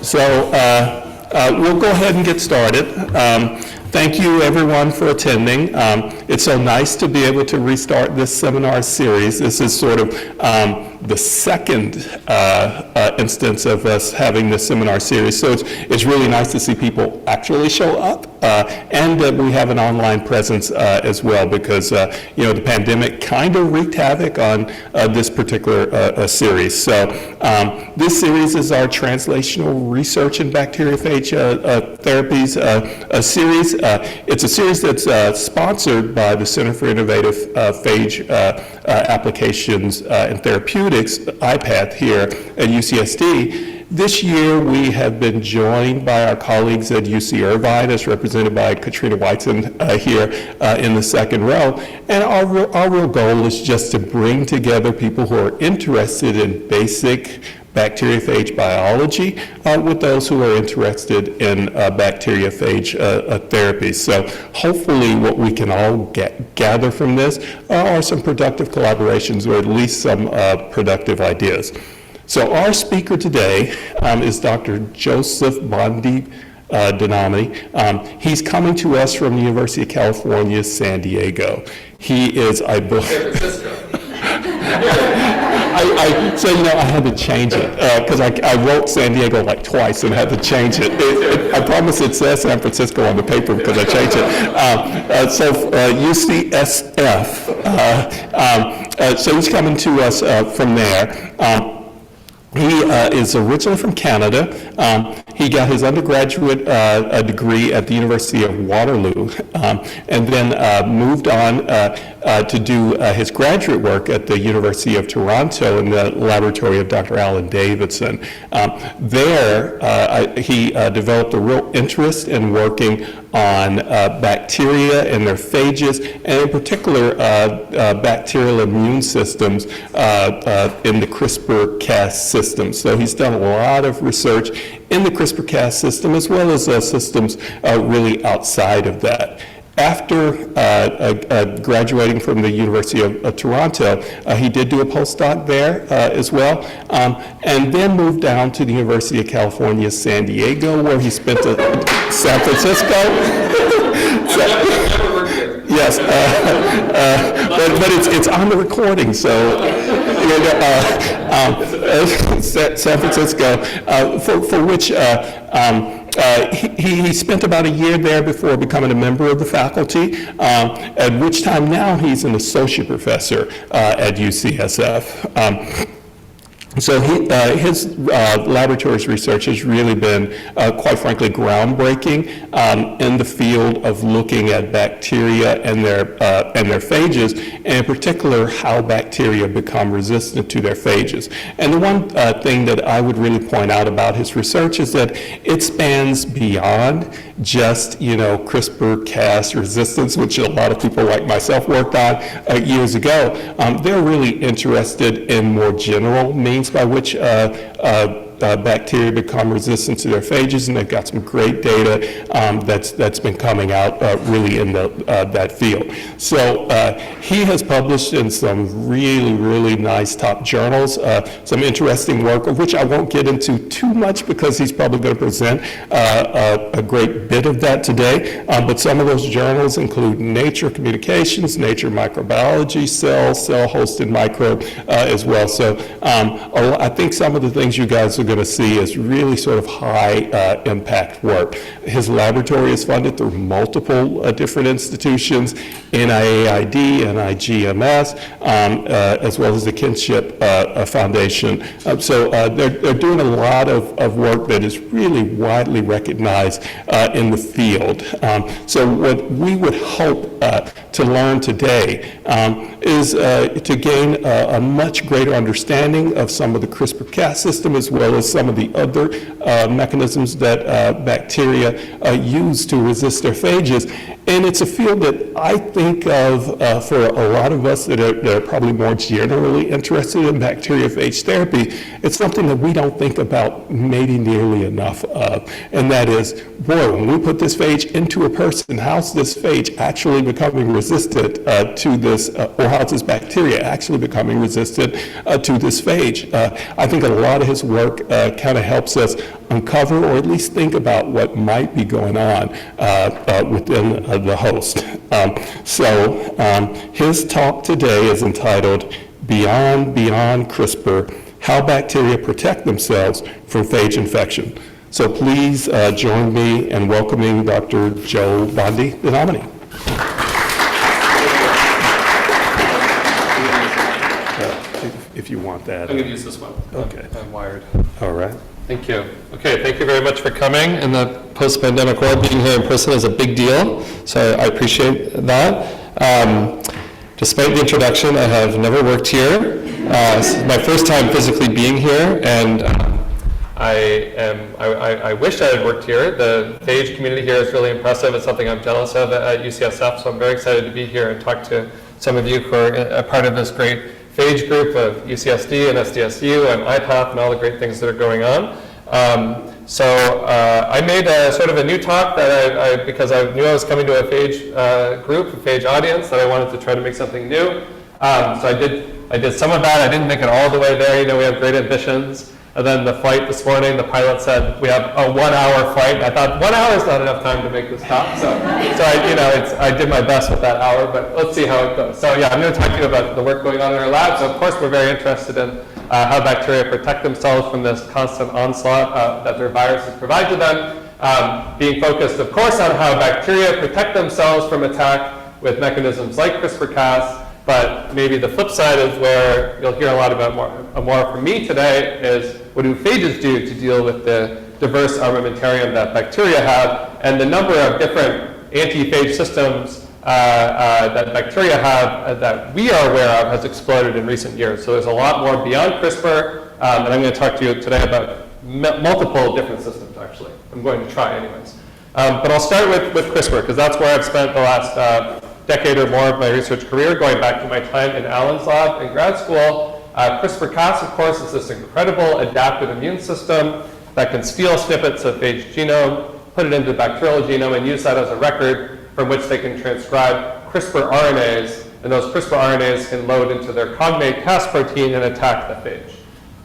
So we'll go ahead and get started. Thank you, everyone, for attending. It's so nice to be able to restart this seminar series. This is sort of the second instance of us having this seminar series. So it's really nice to see people actually show up, and that we have an online presence as well, because the pandemic kind of wreaked havoc on this particular series. So this series is our Translational Research in Bacteriophage Therapies series. It's a series that's sponsored by the Center for Innovative Phage Applications and Therapeutics, IPATH, here at UCSD. This year, we have been joined by our colleagues at UC Irvine, as represented by Katrina Whiteson here in the second row. And our real goal is just to bring together people who are interested in basic bacteriophage biology with those who are interested in bacteriophage therapies. So hopefully what we can all gather from this are some productive collaborations, or at least some productive ideas. So our speaker today is Dr. Joseph Bondy-Denomy. He's coming to us from the University of California, San Diego. He is, I believe... So, I had to change it because I wrote San Diego like twice and had to change it. I promise it says San Francisco on the paper because I changed it. UCSF. So he's coming to us from there. He is originally from Canada. He got his undergraduate degree at the University of Waterloo, and then moved on to do his graduate work at the University of Toronto in the laboratory of Dr. Alan Davidson. There, he developed a real interest in working on bacteria and their phages, and in particular bacterial immune systems in the CRISPR-Cas system. So he's done a lot of research in the CRISPR-Cas system, as well as systems really outside of that. After graduating from the University of Toronto, he did do a postdoc there as well, and then moved down to the University of California, San Diego, where he spent San Francisco. Yes, but it's on the recording, so San Francisco, for which he spent about a year there before becoming a member of the faculty, at which time now he's an associate professor at UCSF. So his laboratory's research has really been, quite frankly, groundbreaking in the field of looking at bacteria and their phages, and in particular how bacteria become resistant to their phages. And the one thing that I would really point out about his research is that it spans beyond just CRISPR-Cas resistance, which a lot of people like myself worked on years ago. They're really interested in more general means by which bacteria become resistant to their phages, and they've got some great data that's been coming out really in that field. So he has published in some really nice top journals, some interesting work, of which I won't get into too much because he's probably going to present a great bit of that today. But some of those journals include Nature Communications, Nature Microbiology, Cell Hosted Microbe as well. So I think some of the things you guys are going to see is really sort of high impact work. His laboratory is funded through multiple different institutions, NIAID, NIGMS, as well as the Kinship Foundation. So they're doing a lot of work that is really widely recognized in the field. So what we would hope to learn today is to gain a much greater understanding of some of the CRISPR-Cas system, as well as some of the other mechanisms that bacteria use to resist their phages. And it's a field that I think of for a lot of us that are probably more generally interested in bacteriophage therapy. It's something that we don't think about maybe nearly enough of. And that is, boy, when we put this phage into a person, how's this phage actually becoming resistant to this, or how's this bacteria actually becoming resistant to this phage? I think a lot of his work kind of helps us uncover or at least think about what might be going on within the host. His talk today is entitled Beyond CRISPR, How Bacteria Protect Themselves from Phage Infection. So please join me in welcoming Dr. Joe Bondy-Denomy. If you want that. I'm going to use this one. Okay. I'm wired. All right. Thank you. Okay, thank you very much for coming. In the post-pandemic world, being here in person is a big deal, so I appreciate that. Despite the introduction, I have never worked here. This is my first time physically being here, and I wish I had worked here. The phage community here is really impressive. It's something I'm jealous of at UCSF, so I'm very excited to be here and talk to some of you who are a part of this great phage group of UCSD and SDSU and IPATH and all the great things that are going on. I made a sort of a new talk that because I knew I was coming to a phage group, a phage audience, that I wanted to try to make something new. So I did some of that. I didn't make it all the way there. You know, we have great ambitions. And then the flight this morning, the pilot said, we have a 1 hour flight. I thought 1 hour is not enough time to make this talk. So I did my best with that hour, but let's see how it goes. So yeah, I'm going to talk to you about the work going on in our lab. So of course, we're very interested in how bacteria protect themselves from this constant onslaught that their viruses provide to them. Being focused, of course, on how bacteria protect themselves from attack with mechanisms like CRISPR-Cas. But maybe the flip side is where you'll hear a lot about more from me today is what do phages do to deal with the diverse armamentarium that bacteria have, and the number of different anti-phage systems that bacteria have that we are aware of has exploded in recent years. So there's a lot more beyond CRISPR, and I'm going to talk to you today about multiple different systems, actually. I'm going to try anyways. But I'll start with CRISPR, because that's where I've spent the last decade or more of my research career, going back to my time in Alan's lab in grad school. CRISPR-Cas, of course, is this incredible adaptive immune system that can steal snippets of phage genome, put it into the bacterial genome, and use that as a record from which they can transcribe CRISPR RNAs, and those CRISPR RNAs can load into their cognate Cas protein and attack the phage.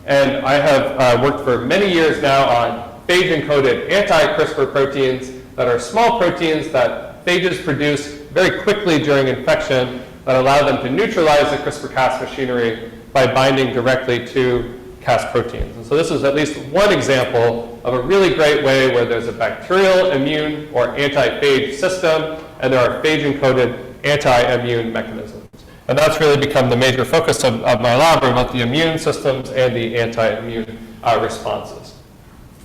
And I have worked for many years now on phage-encoded anti-CRISPR proteins that are small proteins that phages produce very quickly during infection that allow them to neutralize the CRISPR-Cas machinery by binding directly to Cas proteins. And so this is at least one example of a really great way where there's a bacterial immune or anti-phage system, and there are phage-encoded anti-immune mechanisms. And that's really become the major focus of my lab, about the immune systems and the anti-immune responses.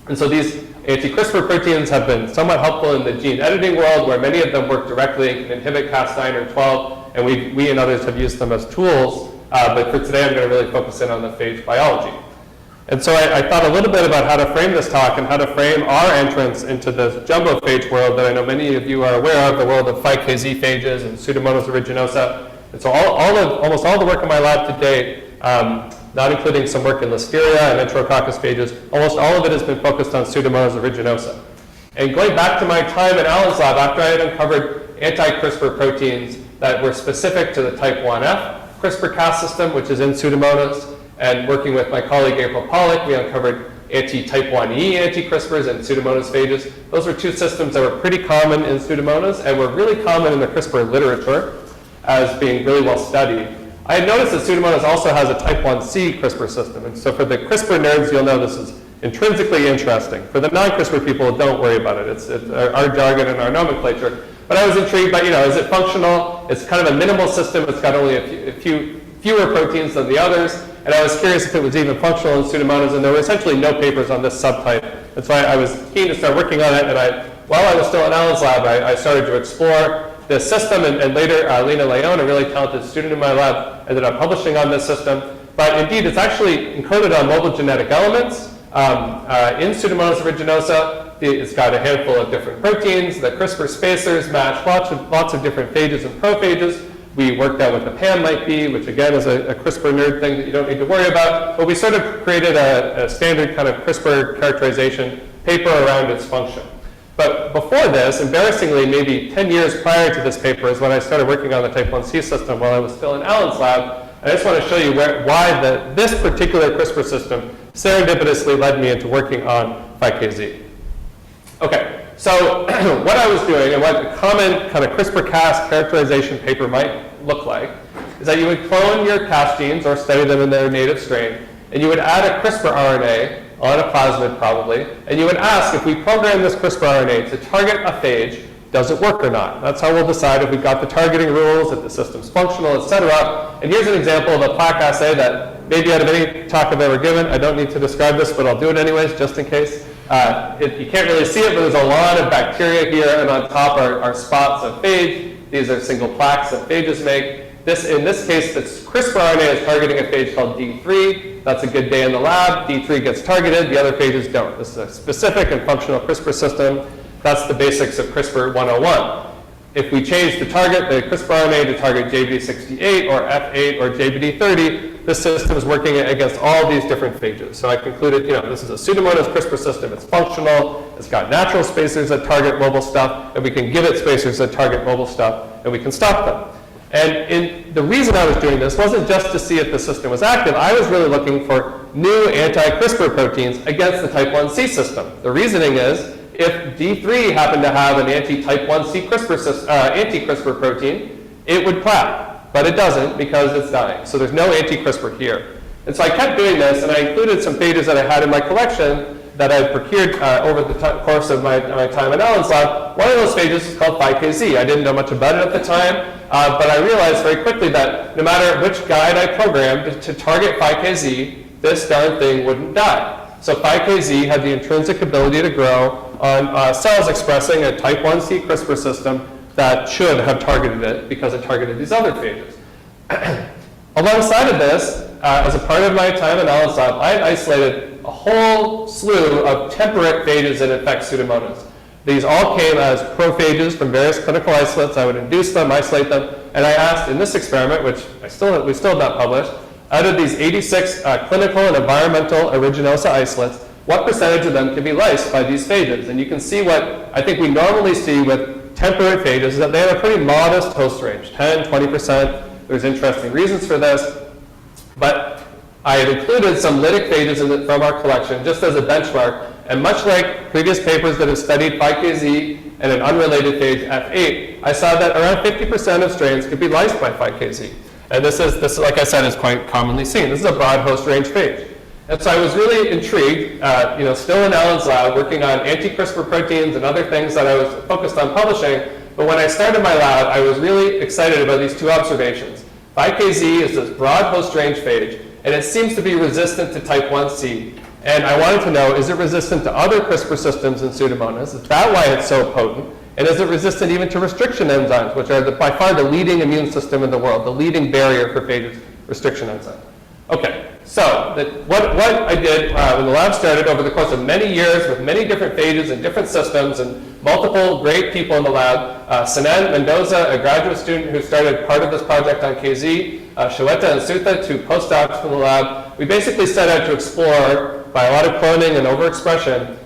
And so these anti-CRISPR proteins have been somewhat helpful in the gene editing world, where many of them work directly and can inhibit Cas9 or 12, and we and others have used them as tools. But for today, I'm going to really focus in on the phage biology. And so I thought a little bit about how to frame this talk and how to frame our entrance into the jumbo phage world that I know many of you are aware of, the world of 5kZ phages and Pseudomonas aeruginosa. And so almost all the work in my lab to date, not including some work in Listeria and Enterococcus phages, almost all of it has been focused on Pseudomonas aeruginosa. And going back to my time in Alan's lab, after I had uncovered anti-CRISPR proteins that were specific to the type 1F CRISPR-Cas system, which is in Pseudomonas, and working with my colleague April Pollack, we uncovered anti-type 1E anti-CRISPRs and Pseudomonas phages. Those were two systems that were pretty common in Pseudomonas and were really common in the CRISPR literature as being really well studied. I had noticed that Pseudomonas also has a type 1C CRISPR system. And so for the CRISPR nerds, you'll know this is intrinsically interesting. For the non-CRISPR people, don't worry about it. It's our jargon and our nomenclature. But I was intrigued by, is it functional? It's kind of a minimal system. It's got only fewer proteins than the others. And I was curious if it was even functional in Pseudomonas, and there were essentially no papers on this subtype. And so I was keen to start working on it, and while I was still in Alan's lab, I started to explore this system, and later Lena Leone, a really talented student in my lab, ended up publishing on this system. But indeed, it's actually encoded on mobile genetic elements in Pseudomonas aeruginosa. It's got a handful of different proteins. The CRISPR spacers match lots of different phages and prophages. We worked out what the PAM might be, which again is a CRISPR nerd thing that you don't need to worry about. But we sort of created a standard kind of CRISPR characterization paper around its function. But before this, embarrassingly, maybe 10 years prior to this paper is when I started working on the type 1C system while I was still in Alan's lab. And I just want to show you why this particular CRISPR system serendipitously led me into working on 5KZ. Okay, so what I was doing and what a common kind of CRISPR-Cas characterization paper might look like is that you would clone your Cas genes or study them in their native strain, and you would add a CRISPR RNA on a plasmid probably, and you would ask if we program this CRISPR RNA to target a phage, does it work or not? That's how we'll decide if we've got the targeting rules, if the system's functional, et cetera. And here's an example of a plaque assay that maybe out of any talk I've ever given, I don't need to describe this, but I'll do it anyways, just in case. You can't really see it, but there's a lot of bacteria here, and on top are spots of phage. These are single plaques that phages make. In this case, this CRISPR RNA is targeting a phage called D3. That's a good day in the lab. D3 gets targeted, the other phages don't. This is a specific and functional CRISPR system. That's the basics of CRISPR 101. If we change the target, the CRISPR RNA, to target JBD68 or F8 or JBD30, this system is working against all these different phages. So I concluded, this is a Pseudomonas CRISPR system. It's functional. It's got natural spacers that target mobile stuff, and we can give it spacers that target mobile stuff, and we can stop them. And the reason I was doing this wasn't just to see if the system was active. I was really looking for new anti-CRISPR proteins against the type 1C system. The reasoning is, if D3 happened to have an anti-type 1C anti-CRISPR protein, it would plaque, but it doesn't because it's dying. So there's no anti-CRISPR here. And so I kept doing this, and I included some phages that I had in my collection that I procured over the course of my time at Allen's lab. One of those phages is called 5KZ. I didn't know much about it at the time, but I realized very quickly that no matter which guide I programmed to target 5KZ, this darn thing wouldn't die. So 5KZ had the intrinsic ability to grow on cells expressing a type 1C CRISPR system that should have targeted it because it targeted these other phages. Alongside of this, as a part of my time at Allen's lab, I had isolated a whole slew of temperate phages that infect Pseudomonas. These all came as prophages from various clinical isolates. I would induce them, isolate them, and I asked in this experiment, which we still have not published, out of these 86 clinical and environmental aeruginosa isolates, what percentage of them can be lysed by these phages? And you can see what I think we normally see with temperate phages is that they have a pretty modest host range, 10, 20%. There's interesting reasons for this. But I had included some lytic phages from our collection just as a benchmark. And much like previous papers that have studied 5KZ and an unrelated phage F8, I saw that around 50% of strains could be lysed by 5KZ. And this, like I said, is quite commonly seen. This is a broad host range phage. And so I was really intrigued, still in Allen's lab, working on anti-CRISPR proteins and other things that I was focused on publishing. But when I started my lab, I was really excited about these two observations. 5KZ is this broad host range phage, and it seems to be resistant to type 1C. And I wanted to know, is it resistant to other CRISPR systems in Pseudomonas? Is that why it's so potent? And is it resistant even to restriction enzymes, which are by far the leading immune system in the world, the leading barrier for phages, restriction enzymes? Okay, so what I did when the lab started over the course of many years with many different phages and different systems and multiple great people in the lab, Sinan Mendoza, a graduate student who started part of this project on KZ, Shweta and Sutha, two postdocs from the lab, we basically set out to explore, by a lot of cloning and overexpression,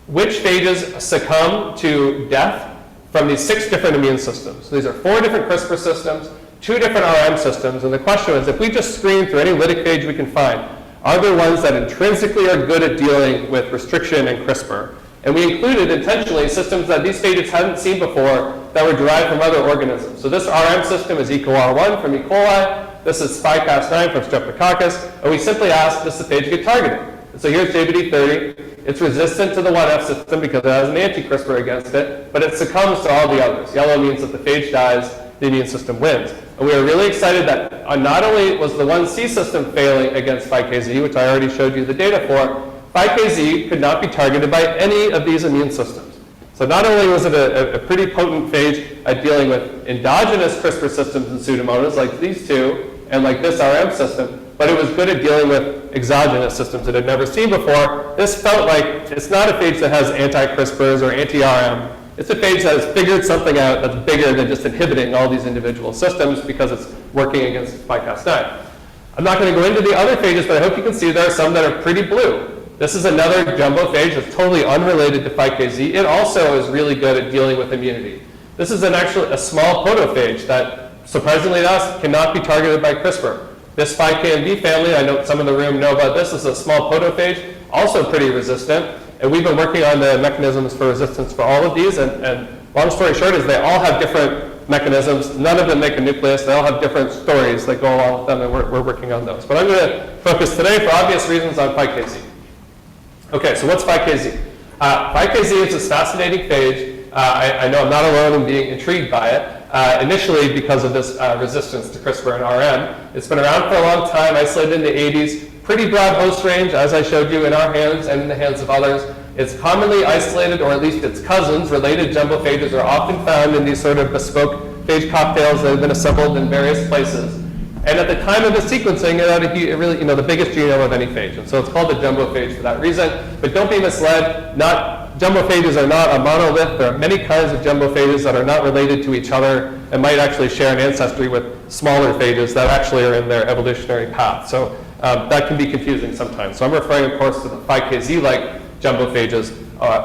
which phages succumb to death from these 6 different immune systems. So these are 4 different CRISPR systems, 2 different RM systems, and the question is, if we just screen through any lytic phage we can find, are there ones that intrinsically are good at dealing with restriction and CRISPR? And we included intentionally systems that these phages hadn't seen before that were derived from other organisms. So this RM system is EcoR1 from E. coli, this is SpyCas9 from Streptococcus, and we simply asked, does the phage get targeted? And so here's JBD30. It's resistant to the 1F system because it has an anti-CRISPR against it, but it succumbs to all the others. Yellow means that the phage dies, the immune system wins. And we were really excited that not only was the 1C system failing against 5KZ, which I already showed you the data for, 5KZ could not be targeted by any of these immune systems. So not only was it a pretty potent phage at dealing with endogenous CRISPR systems in Pseudomonas, like these two, and like this RM system, but it was good at dealing with exogenous systems it had never seen before. This felt like it's not a phage that has anti-CRISPRs or anti-RM. It's a phage that has figured something out that's bigger than just inhibiting all these individual systems because it's working against SpyCas9. I'm not going to go into the other phages, but I hope you can see there are some that are pretty blue. This is another jumbo phage that's totally unrelated to 5KZ. It also is really good at dealing with immunity. This is actually a small protophage that, surprisingly to us, cannot be targeted by CRISPR. This 5KMB family, I know some in the room know about this, is a small protophage, also pretty resistant. And we've been working on the mechanisms for resistance for all of these. And long story short is they all have different mechanisms. None of them make a nucleus. They all have different stories that go along with them, and we're working on those. But I'm going to focus today, for obvious reasons, on 5KZ. Okay, so what's 5KZ? 5KZ is this fascinating phage. I know I'm not alone in being intrigued by it. Initially because of this resistance to CRISPR and RM. It's been around for a long time, isolated in the 80s. Pretty broad host range, as I showed you, in our hands and in the hands of others. It's commonly isolated, or at least its cousins, related jumbo phages, are often found in these sort of bespoke phage cocktails that have been assembled in various places. And at the time of the sequencing, it had a really, the biggest genome of any phage. And so it's called a jumbo phage for that reason. But don't be misled. Jumbo phages are not a monolith. There are many kinds of jumbo phages that are not related to each other and might actually share an ancestry with smaller phages that actually are in their evolutionary path. So that can be confusing sometimes. So I'm referring, of course, to the 5KZ-like jumbo phages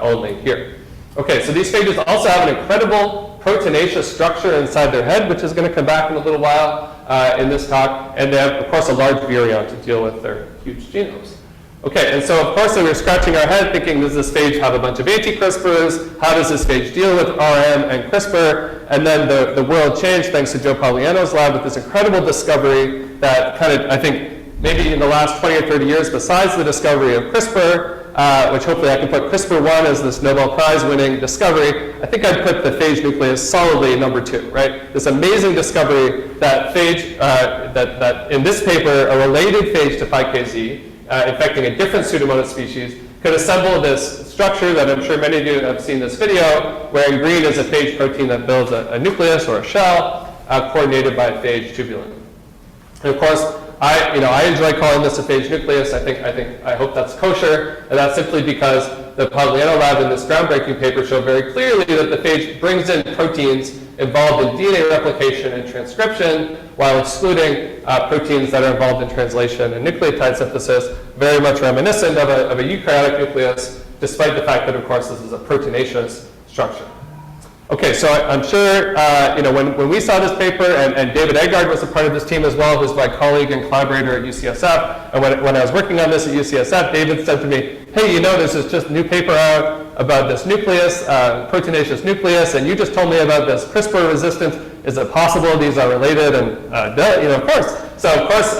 only here. Okay, so these phages also have an incredible proteinaceous structure inside their head, which is going to come back in a little while in this talk. And they have, of course, a large virion to deal with their huge genomes. Okay, and so of course we were scratching our head thinking, does this phage have a bunch of anti-CRISPRs? How does this phage deal with RM and CRISPR? And then the world changed thanks to Joe Pagliano's lab with this incredible discovery that kind of, I think, maybe in the last 20 or 30 years, besides the discovery of CRISPR, which hopefully I can put CRISPR-1 as this Nobel Prize-winning discovery, I think I'd put the phage nucleus solidly number 2, right? This amazing discovery that phage, that in this paper, a related phage to 5KZ, infecting a different Pseudomonas species, could assemble this structure that I'm sure many of you have seen this video, where in green is a phage protein that builds a nucleus or a shell coordinated by a phage tubulin. And of course, I enjoy calling this a phage nucleus. I hope that's kosher, and that's simply because the Pagliano lab in this groundbreaking paper showed very clearly that the phage brings in proteins involved in DNA replication and transcription, while excluding proteins that are involved in translation and nucleotide synthesis, very much reminiscent of a eukaryotic nucleus, despite the fact that, of course, this is a proteinaceous structure. Okay, so I'm sure, when we saw this paper, and David Eggard was a part of this team as well, who's my colleague and collaborator at UCSF, and when I was working on this at UCSF, David said to me, hey, there's this just new paper out about this nucleus, proteinaceous nucleus, and you just told me about this CRISPR resistance. Is it possible these are related? And, of course. So, of course,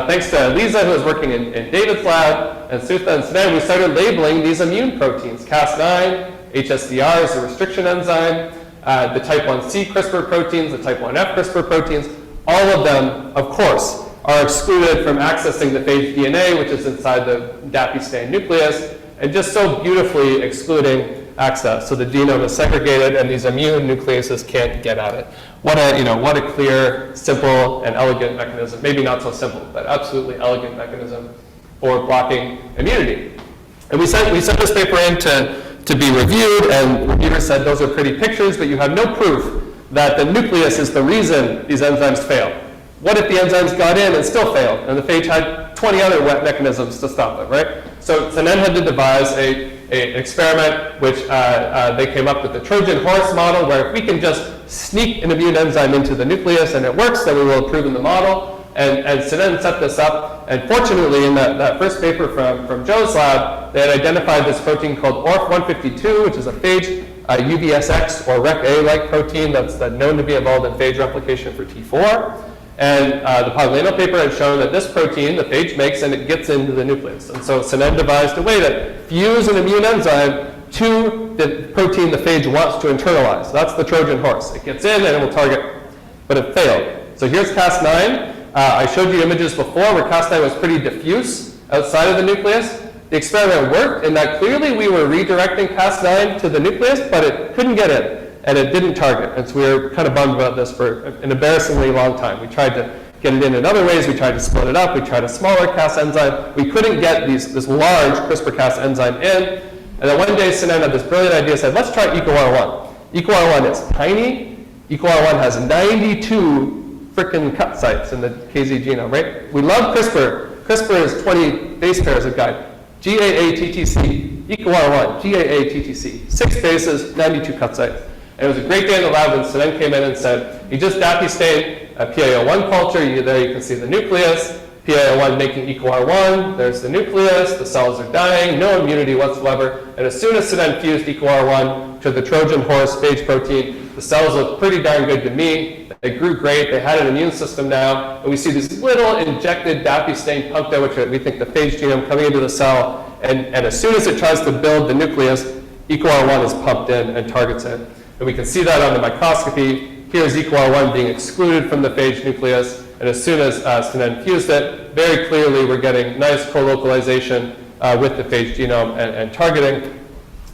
thanks to Lisa, who was working in David's lab, and Sutha and Sinan, we started labeling these immune proteins. Cas9, HSDR is a restriction enzyme, the type 1C CRISPR proteins, the type 1F CRISPR proteins, all of them, of course, are excluded from accessing the phage DNA, which is inside the DAPI-stained nucleus, and just so beautifully excluding access. So the genome is segregated, and these immune nucleases can't get at it. What a clear, simple, and elegant mechanism. Maybe not so simple, but absolutely elegant mechanism for blocking immunity. And we sent this paper in to be reviewed, and reviewers said those are pretty pictures, but you have no proof that the nucleus is the reason these enzymes fail. What if the enzymes got in and still failed, and the phage had 20 other mechanisms to stop them, right? So Sinan had to devise an experiment which they came up with the Trojan horse model, where if we can just sneak an immune enzyme into the nucleus and it works, then we will improve in the model. And Sinan set this up, and fortunately in that first paper from Joe's lab, they had identified this protein called ORF152, which is a phage UBSX or REC-A-like protein that's known to be involved in phage replication for T4. And the Pagliano paper had shown that this protein, the phage makes, and it gets into the nucleus. And so Sinan devised a way to fuse an immune enzyme to the protein the phage wants to internalize. That's the Trojan horse. It gets in and it will target, but it failed. So here's Cas9. I showed you images before where Cas9 was pretty diffuse outside of the nucleus. The experiment worked in that clearly we were redirecting Cas9 to the nucleus, but it couldn't get in. And it didn't target. And so we were kind of bummed about this for an embarrassingly long time. We tried to get it in other ways. We tried to split it up. We tried a smaller Cas enzyme. We couldn't get this large CRISPR-Cas enzyme in. And then one day, Sinan had this brilliant idea, said, let's try EcoR1. EcoR1 is tiny. EcoR1 has 92 frickin' cut sites in the KZ genome, right? We love CRISPR. CRISPR is 20 base pairs of guide. GAA-TTC, EcoR1, GAA-TTC. 6 bases, 92 cut sites. And it was a great day in the lab when Sinan came in and said, he just DAPI-stained a PaO1 culture, there you can see the nucleus, PaO1 making EcoR1, there's the nucleus, the cells are dying, no immunity whatsoever, and as soon as Sudan fused EcoR1 to the Trojan horse phage protein, the cells look pretty darn good to me. They grew great, they had an immune system now, and we see this little injected DAPI-stained puncta, which we think the phage genome coming into the cell, and as soon as it tries to build the nucleus, EcoR1 is pumped in and targets it. And we can see that on the microscopy. Here's EcoR1 being excluded from the phage nucleus, and as soon as Sudan fused it, very clearly we're getting nice co-localization with the phage genome and targeting.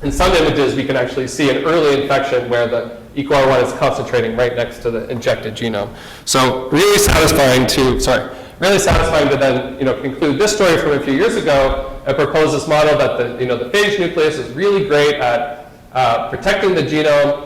In some images, we can actually see an early infection where the EcoR1 is concentrating right next to the injected genome. So really satisfying to then conclude this story from a few years ago and propose this model that the phage nucleus is really great at protecting the genome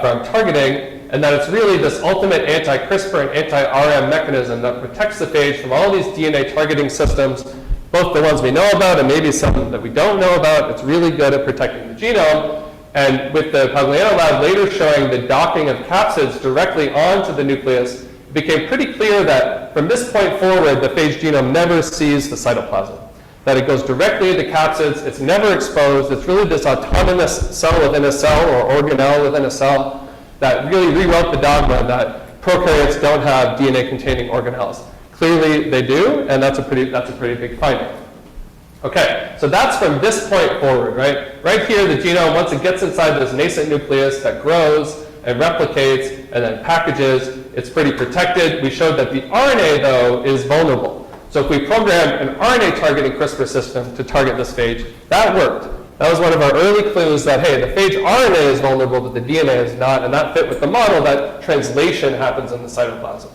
from targeting, and that it's really this ultimate anti-CRISPR and anti-RM mechanism that protects the phage from all these DNA targeting systems, both the ones we know about and maybe some that we don't know about. It's really good at protecting the genome. And with the Pagliano lab later showing the docking of capsids directly onto the nucleus, it became pretty clear that from this point forward, the phage genome never sees the cytoplasm. That it goes directly into capsids, it's never exposed, it's really this autonomous cell within a cell or organelle within a cell that really rewrote the dogma that prokaryotes don't have DNA-containing organelles. Clearly they do, and that's a pretty big finding. Okay, so that's from this point forward, right? Right here, the genome, once it gets inside this nascent nucleus that grows and replicates and then packages, it's pretty protected. We showed that the RNA, though, is vulnerable. So if we programmed an RNA-targeting CRISPR system to target this phage, that worked. That was one of our early clues that, hey, the phage RNA is vulnerable, but the DNA is not, and that fit with the model that translation happens in the cytoplasm.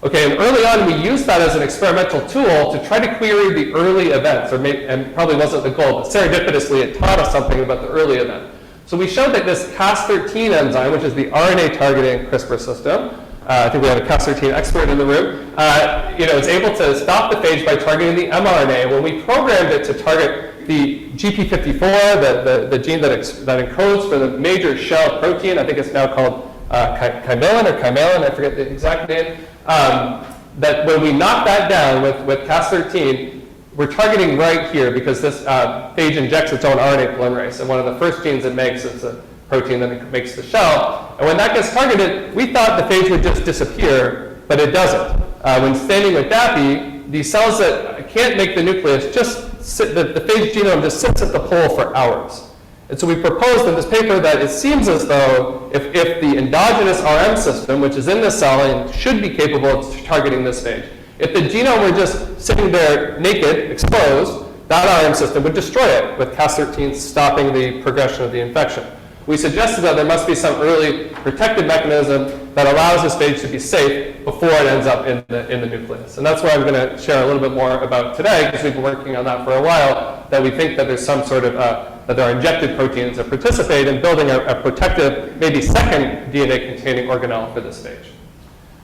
Okay, and early on we used that as an experimental tool to try to query the early events, and probably wasn't the goal, but serendipitously it taught us something about the early event. So we showed that this Cas13 enzyme, which is the RNA-targeting CRISPR system, I think we have a Cas13 expert in the room, it's able to stop the phage by targeting the mRNA. When we programmed it to target the GP54, the gene that encodes for the major shell protein, I think it's now called chymellin, I forget the exact name, that when we knock that down with Cas13, we're targeting right here because this phage injects its own RNA polymerase, and one of the first genes it makes is a protein that makes the shell. And when that gets targeted, we thought the phage would just disappear, but it doesn't. When staining with DAPI, these cells that can't make the nucleus just sit, the phage genome just sits at the pole for hours. And so we proposed in this paper that it seems as though if the endogenous RM system, which is in the cell and should be capable of targeting this phage, if the genome were just sitting there naked, exposed, that RM system would destroy it with Cas13 stopping the progression of the infection. We suggested that there must be some early protective mechanism that allows this phage to be safe before it ends up in the nucleus. And that's what I'm going to share a little bit more about today, because we've been working on that for a while, that we think that there's some sort of, that there are injected proteins that participate in building a protective, maybe second DNA-containing organelle for this phage.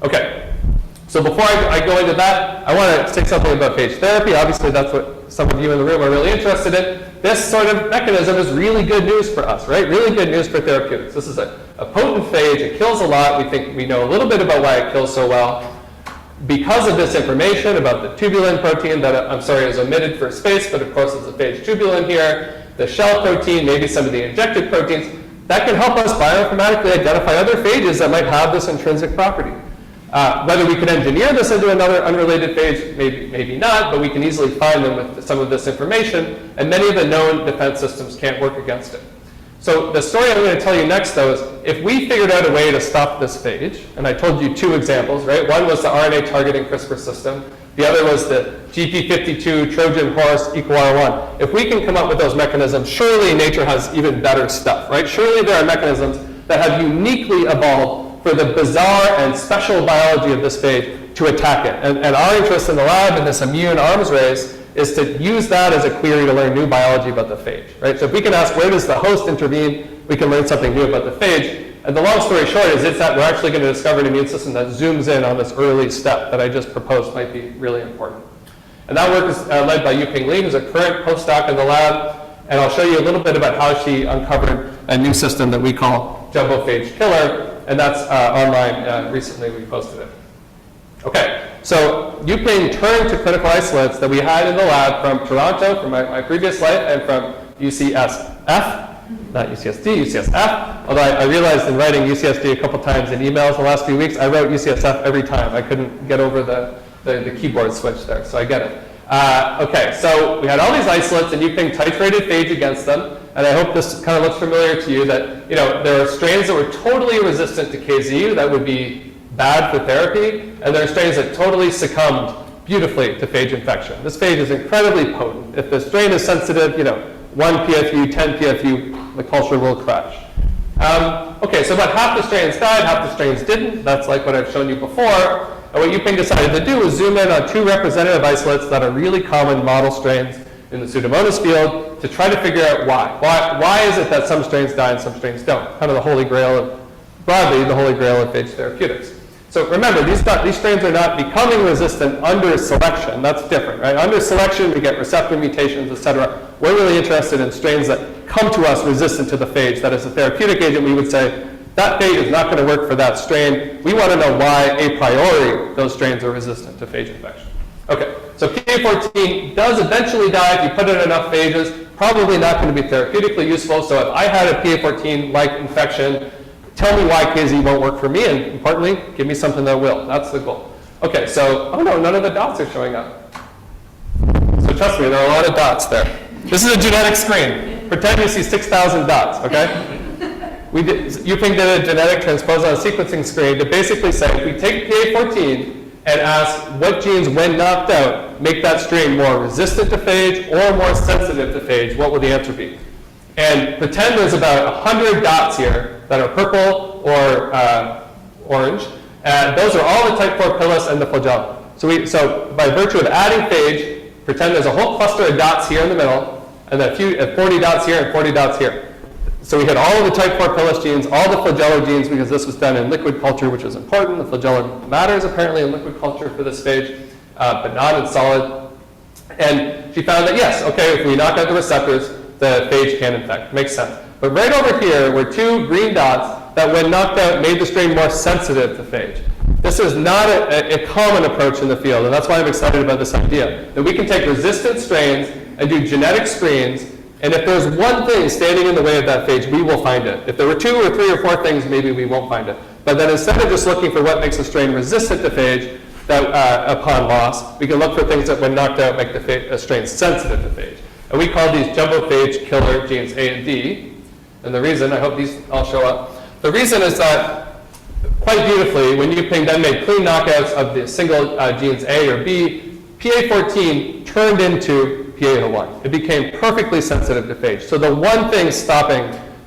Okay, so before I go into that, I want to say something about phage therapy. Obviously, that's what some of you in the room are really interested in. This sort of mechanism is really good news for us, right? Really good news for therapeutics. This is a potent phage. It kills a lot. We think we know a little bit about why it kills so well. Because of this information about the tubulin protein that, is omitted for space, but of course it's a phage tubulin here, the shell protein, maybe some of the injected proteins, that can help us bioinformatically identify other phages that might have this intrinsic property. Whether we could engineer this into another unrelated phage, maybe not, but we can easily find them with some of this information, and many of the known defense systems can't work against it. So the story I'm going to tell you next, though, is if we figured out a way to stop this phage, and I told you two examples, right? One was the RNA targeting CRISPR system. The other was the GP52 Trojan horse EcoR1. If we can come up with those mechanisms, surely nature has even better stuff, right? Surely there are mechanisms that have uniquely evolved for the bizarre and special biology of this phage to attack it. And our interest in the lab in this immune arms race is to use that as a query to learn new biology about the phage, right? So if we can ask where does the host intervene, we can learn something new about the phage. And the long story short is it's that we're actually going to discover an immune system that zooms in on this early step that I just proposed might be really important. And that work is led by Yuping Li, who's a current postdoc in the lab. And I'll show you a little bit about how she uncovered a new system that we call jumbo phage killer. And that's online. Recently we posted it. Okay, so Yuping turned to clinical isolates that we had in the lab from Toronto, from my previous life, and from UCSF, not UCSD, UCSF. Although I realized in writing UCSD a couple times in emails the last few weeks, I wrote UCSF every time. I couldn't get over the keyboard switch there, so I get it. Okay, so we had all these isolates, and Yuping titrated phage against them. And I hope this kind of looks familiar to you that, there are strains that were totally resistant to KZ that would be bad for therapy, and there are strains that totally succumbed beautifully to phage infection. This phage is incredibly potent. If the strain is sensitive, 1 PFU, 10 PFU, the culture will crash. Okay, so about half the strains died, half the strains didn't. That's like what I've shown you before. And what Yuping decided to do was zoom in on 2 representative isolates that are really common model strains in the Pseudomonas field to try to figure out why. Why is it that some strains die and some strains don't? Kind of the holy grail broadly, the holy grail of phage therapeutics. So remember, these strains are not becoming resistant under selection. That's different, right? Under selection, we get receptor mutations, et cetera. We're really interested in strains that come to us resistant to the phage. That is a therapeutic agent, we would say, that phage is not going to work for that strain. We want to know why, a priori, those strains are resistant to phage infection. Okay, so PA14 does eventually die if you put in enough phages. Probably not going to be therapeutically useful. So if I had a PA14-like infection, tell me why KZ won't work for me, and importantly, give me something that will. That's the goal. Okay, so, oh no, none of the dots are showing up. So trust me, there are a lot of dots there. This is a genetic screen. Pretend you see 6,000 dots, okay? Yuping did a genetic transposon sequencing screen to basically say, if we take PA14 and ask what genes, when knocked out, make that strain more resistant to phage or more sensitive to phage, what would the answer be? And pretend there's about 100 dots here that are purple or orange, and those are all the type 4 pilus and the flagellum. So by virtue of adding phage, pretend there's a whole cluster of dots here in the middle, and then 40 dots here and 40 dots here. So we had all of the type 4 pilus genes, all the flagellar genes, because this was done in liquid culture, which is important. The flagellum matters apparently in liquid culture for this phage, but not in solid. And she found that yes, okay, if we knock out the receptors, the phage can infect. Makes sense. But right over here were 2 green dots that when knocked out made the strain more sensitive to phage. This is not a common approach in the field, and that's why I'm excited about this idea, that we can take resistant strains and do genetic screens, and if there's one thing standing in the way of that phage, we will find it. If there were 2 or 3 or 4 things, maybe we won't find it. But then instead of just looking for what makes a strain resistant to phage, that upon loss, we can look for things that when knocked out make the strain sensitive to phage. And we call these jumbo phage killer genes A and D. And the reason, I hope these all show up, the reason is that quite beautifully, when Yuping then made clean knockouts of the single genes A or B, PA14 turned into PA01. It became perfectly sensitive to phage. So the one thing stopping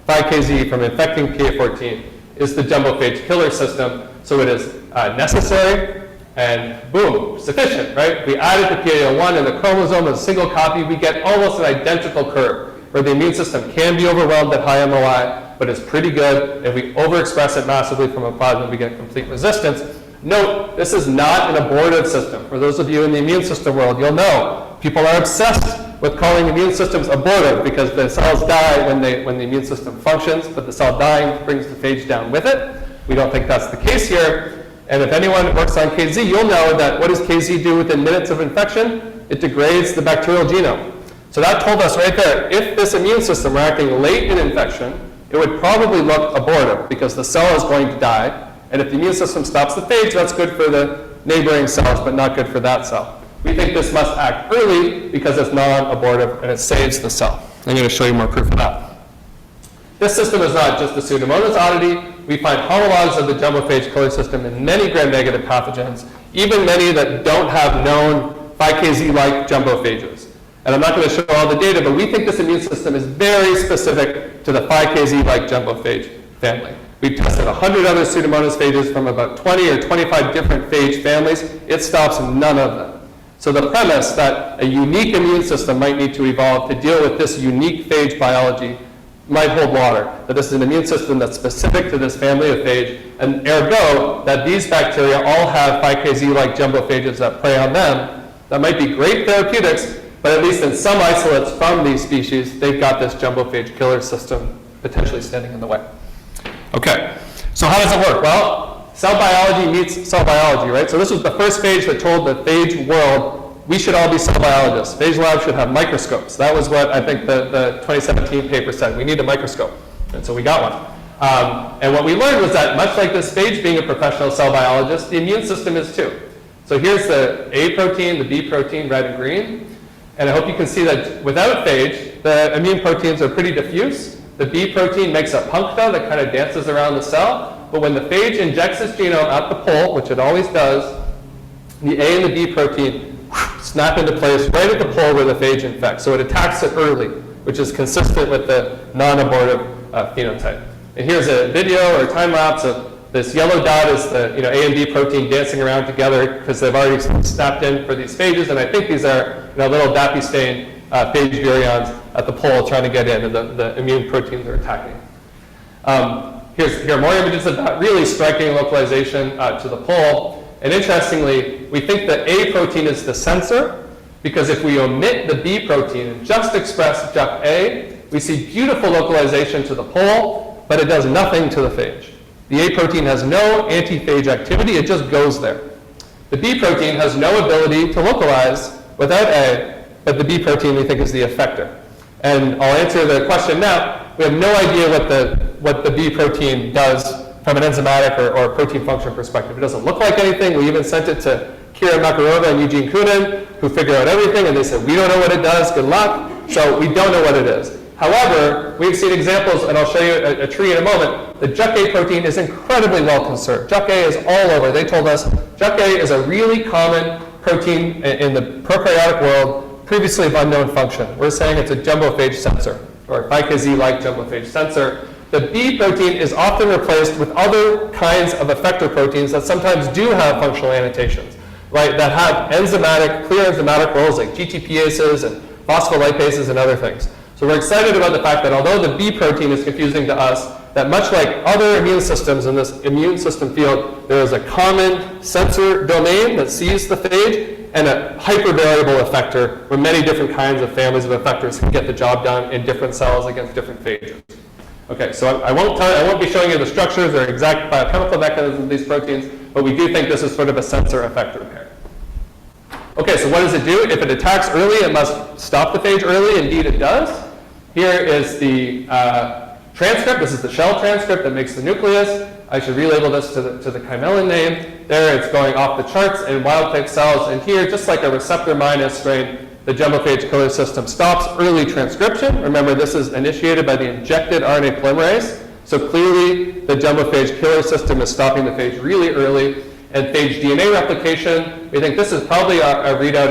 5KZ from infecting PA14 is the jumbo phage killer system. So it is necessary and boom, sufficient, right? We add it to PA01 and the chromosome is a single copy, we get almost an identical curve where the immune system can be overwhelmed at high MOI, but it's pretty good. If we overexpress it massively from a plasma, we get complete resistance. Note, this is not an abortive system. For those of you in the immune system world, you'll know people are obsessed with calling immune systems abortive because the cells die when the immune system functions, but the cell dying brings the phage down with it. We don't think that's the case here. And if anyone works on KZ, you'll know that what does KZ do within minutes of infection? It degrades the bacterial genome. So that told us right there, if this immune system were acting late in infection, it would probably look abortive because the cell is going to die. And if the immune system stops the phage, that's good for the neighboring cells, but not good for that cell. We think this must act early because it's non-abortive and it saves the cell. I'm going to show you more proof of that. This system is not just a Pseudomonas oddity. We find homologs of the jumbo phage killer system in many gram-negative pathogens, even many that don't have known 5KZ-like jumbo phages. And I'm not going to show all the data, but we think this immune system is very specific to the 5KZ-like jumbo phage family. We've tested 100 other Pseudomonas phages from about 20 or 25 different phage families. It stops none of them. So the premise that a unique immune system might need to evolve to deal with this unique phage biology might hold water, that this is an immune system that's specific to this family of phage, and ergo, that these bacteria all have 5KZ-like jumbo phages that prey on them. That might be great therapeutics, but at least in some isolates from these species, they've got this jumbo phage killer system potentially standing in the way. Okay, so how does it work? Well, cell biology meets cell biology, right? So this was the first phage that told the phage world, we should all be cell biologists. Phage labs should have microscopes. That was what I think the 2017 paper said. We need a microscope. And so we got one. And what we learned was that much like this phage being a professional cell biologist, the immune system is too. So here's the A protein, the B protein, red and green. And I hope you can see that without phage, the immune proteins are pretty diffuse. The B protein makes a puncta that kind of dances around the cell. But when the phage injects its genome at the pole, which it always does, the A and the B protein snap into place right at the pole where the phage infects. So it attacks it early, which is consistent with the non-abortive phenotype. And here's a video or time lapse of this yellow dot is the A and B protein dancing around together because they've already snapped in for these phages. And I think these are little DAPI stained phage virions at the pole trying to get in, and the immune proteins are attacking. Here are more images of that really striking localization to the pole. And interestingly, we think that A protein is the sensor, because if we omit the B protein and just express JUK-A, we see beautiful localization to the pole, but it does nothing to the phage. The A protein has no anti-phage activity, it just goes there. The B protein has no ability to localize without A, but the B protein we think is the effector. And I'll answer the question now. We have no idea what the B protein does from an enzymatic or protein function perspective. It doesn't look like anything. We even sent it to Kira Makarova and Eugene Koonin, who figure out everything, and they said, we don't know what it does, good luck. So we don't know what it is. However, we've seen examples, and I'll show you a tree in a moment. The JUK-A protein is incredibly well conserved. JUK-A is all over. They told us JUK-A is a really common protein in the prokaryotic world, previously of unknown function. We're saying it's a jumbophage sensor, or BiKZ-like jumbophage sensor. The B protein is often replaced with other kinds of effector proteins that sometimes do have functional annotations, right, that have clear enzymatic roles like GTPases and phospholipases and other things. So we're excited about the fact that although the B protein is confusing to us, that much like other immune systems in this immune system field, there is a common sensor domain that sees the phage and a hypervariable effector where many different kinds of families of effectors can get the job done in different cells against different phages. Okay, so I won't be showing you the structures or exact biochemical mechanisms of these proteins, but we do think this is sort of a sensor-effector pair. Okay, so what does it do? If it attacks early, it must stop the phage early. Indeed, it does. Here is the transcript. This is the shell transcript that makes the nucleus. I should relabel this to the chimelin name. There, it's going off the charts in wild-type cells. And here, just like a receptor minus strain, the jumbophage killer system stops early transcription. Remember, this is initiated by the injected RNA polymerase. So clearly, the jumbophage killer system is stopping the phage really early. And phage DNA replication, we think this is probably a readout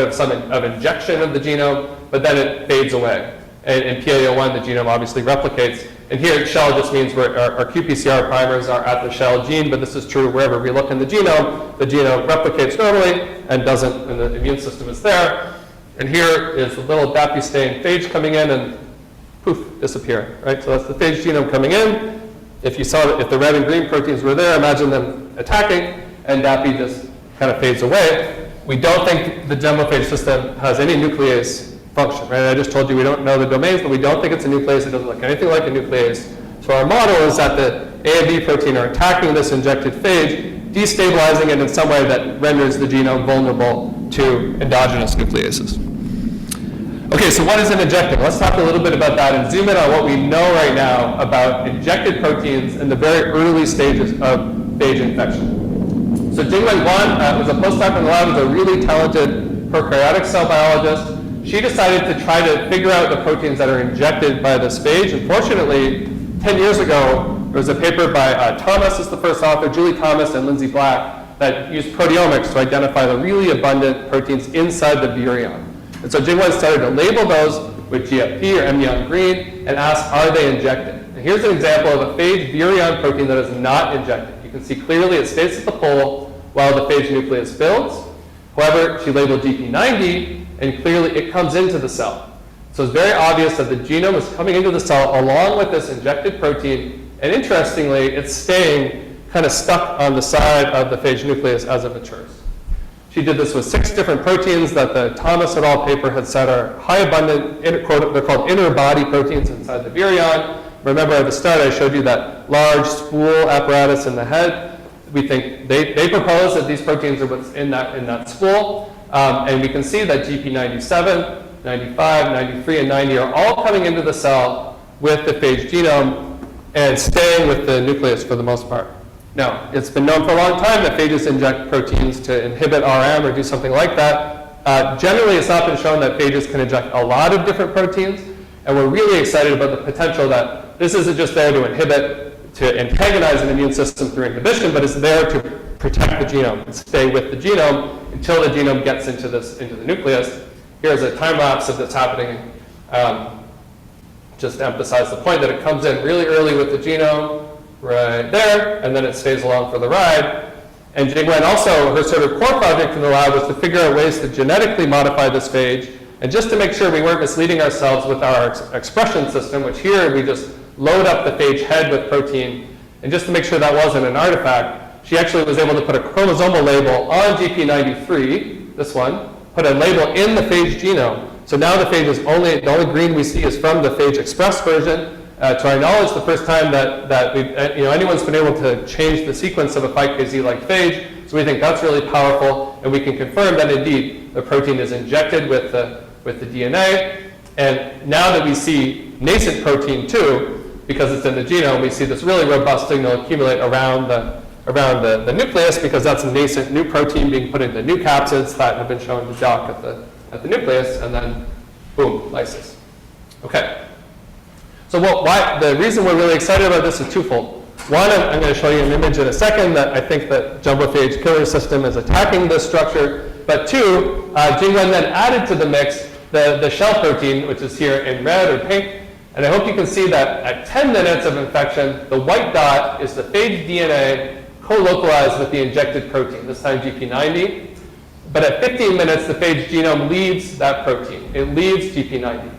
of injection of the genome, but then it fades away. And in PAO1, the genome obviously replicates. And here, shell just means our qPCR primers are at the shell gene, but this is true wherever we look in the genome replicates normally and doesn't, and the immune system is there. And here is the little DAPI stained phage coming in and poof, disappearing, right? So that's the phage genome coming in. If the red and green proteins were there, imagine them attacking, and DAPI just kind of fades away. We don't think the jumbophage system has any nuclease function, right? I just told you we don't know the domains, but we don't think it's a nuclease. It doesn't look anything like a nuclease. So our model is that the A and B protein are attacking this injected phage, destabilizing it in some way that renders the genome vulnerable to endogenous nucleases. Okay, so what is an injecting? Let's talk a little bit about that and zoom in on what we know right now about injected proteins in the very early stages of phage infection. So Jingwen Guan was a postdoc in the lab, was a really talented prokaryotic cell biologist. She decided to try to figure out the proteins that are injected by this phage. Unfortunately, 10 years ago, there was a paper by Thomas is the first author, Julie Thomas and Lindsay Black, that used proteomics to identify the really abundant proteins inside the virion. And so Jingwen started to label those with GFP or amnion green and ask, are they injected? And here's an example of a phage virion protein that is not injected. You can see clearly it stays at the pole while the phage nucleus builds. However, she labeled GP90, and clearly it comes into the cell. So it's very obvious that the genome is coming into the cell along with this injected protein, and interestingly, it's staying kind of stuck on the side of the phage nucleus as it matures. She did this with 6 different proteins that the Thomas et al. Paper had said are high abundant, they're called inner body proteins inside the virion. Remember at the start I showed you that large spool apparatus in the head. we think they propose that these proteins are what's in that spool, and we can see that GP97, 95, 93, and 90 are all coming into the cell with the phage genome and staying with the nucleus for the most part. Now, it's been known for a long time that phages inject proteins to inhibit RM or do something like that. Generally, it's not been shown that phages can inject a lot of different proteins, and we're really excited about the potential that this isn't just there to inhibit, to antagonize an immune system through inhibition, but it's there to protect the genome and stay with the genome until the genome gets into the nucleus. Here's a time lapse of this happening. Just to emphasize the point that it comes in really early with the genome, right there, and then it stays along for the ride. And Jingwen also, her sort of core project in the lab was to figure out ways to genetically modify this phage, and just to make sure we weren't misleading ourselves with our expression system, which here we just load up the phage head with protein, and just to make sure that wasn't an artifact, she actually was able to put a chromosomal label on GP93, this one, put a label in the phage genome. So now the phage is the only green we see is from the phage express version. To our knowledge, the first time that anyone's been able to change the sequence of a 5kZ-like phage. So we think that's really powerful, and we can confirm that indeed the protein is injected with the DNA. And now that we see nascent protein too, because it's in the genome, we see this really robust signal accumulate around the nucleus, because that's a nascent new protein being put into new capsids that have been shown to dock at the nucleus, and then boom, lysis. Okay. So the reason we're really excited about this is twofold. One, I'm going to show you an image in a second that I think that jumbophage killer system is attacking this structure. But two, Jingwen then added to the mix the shell protein, which is here in red or pink. And I hope you can see that at 10 minutes of infection, the white dot is the phage DNA co-localized with the injected protein, this time GP90. But at 15 minutes, the phage genome leaves that protein. It leaves GP90.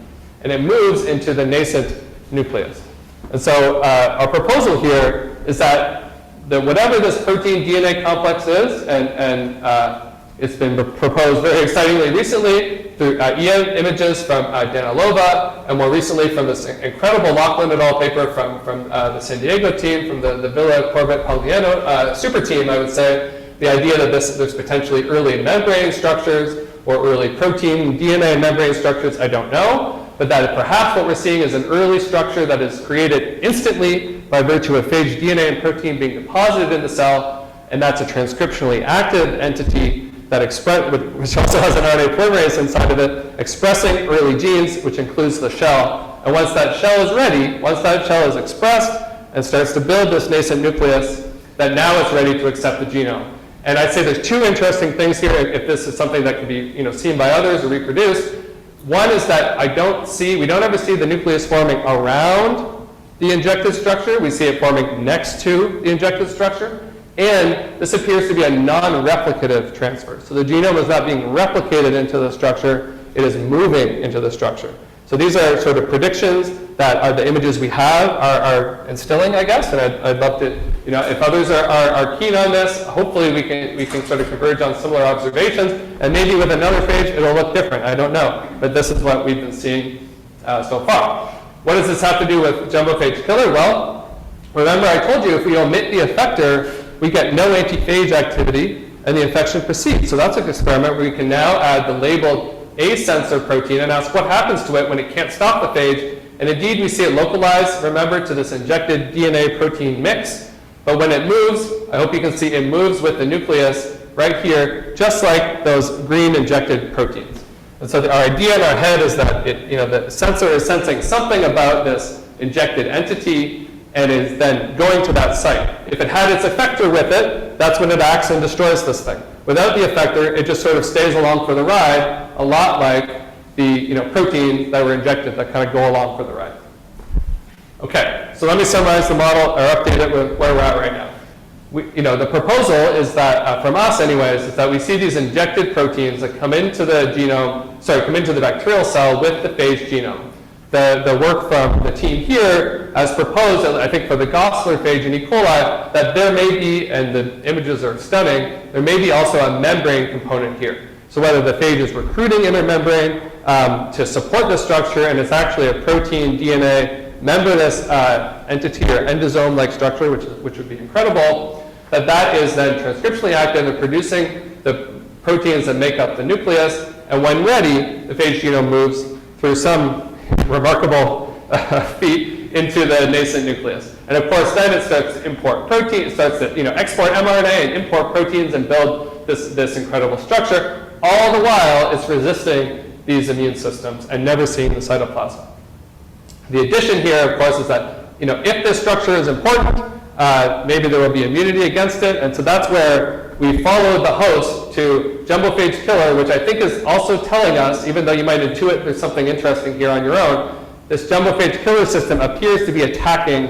And it moves into the nascent nucleus. And so our proposal here is that whatever this protein DNA complex is, and it's been proposed very excitingly recently through EM images from Danilova, and more recently from this incredible Lachlan et al. Paper from the San Diego team, from the Villa Corbett Pagliano super team, I would say, the idea that there's potentially early membrane structures or early protein DNA membrane structures, I don't know. But that perhaps what we're seeing is an early structure that is created instantly by virtue of phage DNA and protein being deposited in the cell, and that's a transcriptionally active entity that which also has an RNA polymerase inside of it, expressing early genes, which includes the shell. And once that shell is ready, once that shell is expressed and starts to build this nascent nucleus, then now it's ready to accept the genome. And I'd say there's two interesting things here, if this is something that can be seen by others or reproduced. One is that we don't ever see the nucleus forming around the injected structure. We see it forming next to the injected structure. And this appears to be a non-replicative transfer. So the genome is not being replicated into the structure. It is moving into the structure. So these are sort of predictions that are the images we have are instilling, I guess. And I'd love to, if others are keen on this, hopefully we can sort of converge on similar observations. And maybe with another phage, it'll look different. I don't know. But this is what we've been seeing so far. What does this have to do with jumbophage killer? Well, remember I told you if we omit the effector, we get no antiphage activity, and the infection proceeds. So that's an experiment where we can now add the labeled A-sensor protein and ask what happens to it when it can't stop the phage. And indeed, we see it localized, remember, to this injected DNA protein mix. But when it moves, I hope you can see it moves with the nucleus right here, just like those green injected proteins. And so our idea in our head is that the sensor is sensing something about this injected entity and is then going to that site. If it had its effector with it, that's when it acts and destroys this thing. Without the effector, it just sort of stays along for the ride, a lot like the proteins that were injected that kind of go along for the ride. Okay, so let me summarize the model or update it with where we're at right now. The proposal is that, from us anyways, is that we see these injected proteins that come into the bacterial cell with the phage genome. The work from the team here has proposed, I think for the Gosler phage in E. coli, that there may be, and the images are stunning, there may be also a membrane component here. So whether the phage is recruiting inner membrane to support the structure, and it's actually a protein DNA membranous entity or endosome-like structure, which would be incredible, that is then transcriptionally active in producing the proteins that make up the nucleus, and when ready, the phage genome moves through some remarkable feat into the nascent nucleus. And of course, then it starts to import protein, it starts to export mRNA and import proteins and build this incredible structure. All the while, it's resisting these immune systems and never seeing the cytoplasm. The addition here, of course, is that if this structure is important, maybe there will be immunity against it, and so that's where we followed the host to jumbo-phage killer, which I think is also telling us, even though you might intuit there's something interesting here on your own, this jumbo-phage killer system appears to be attacking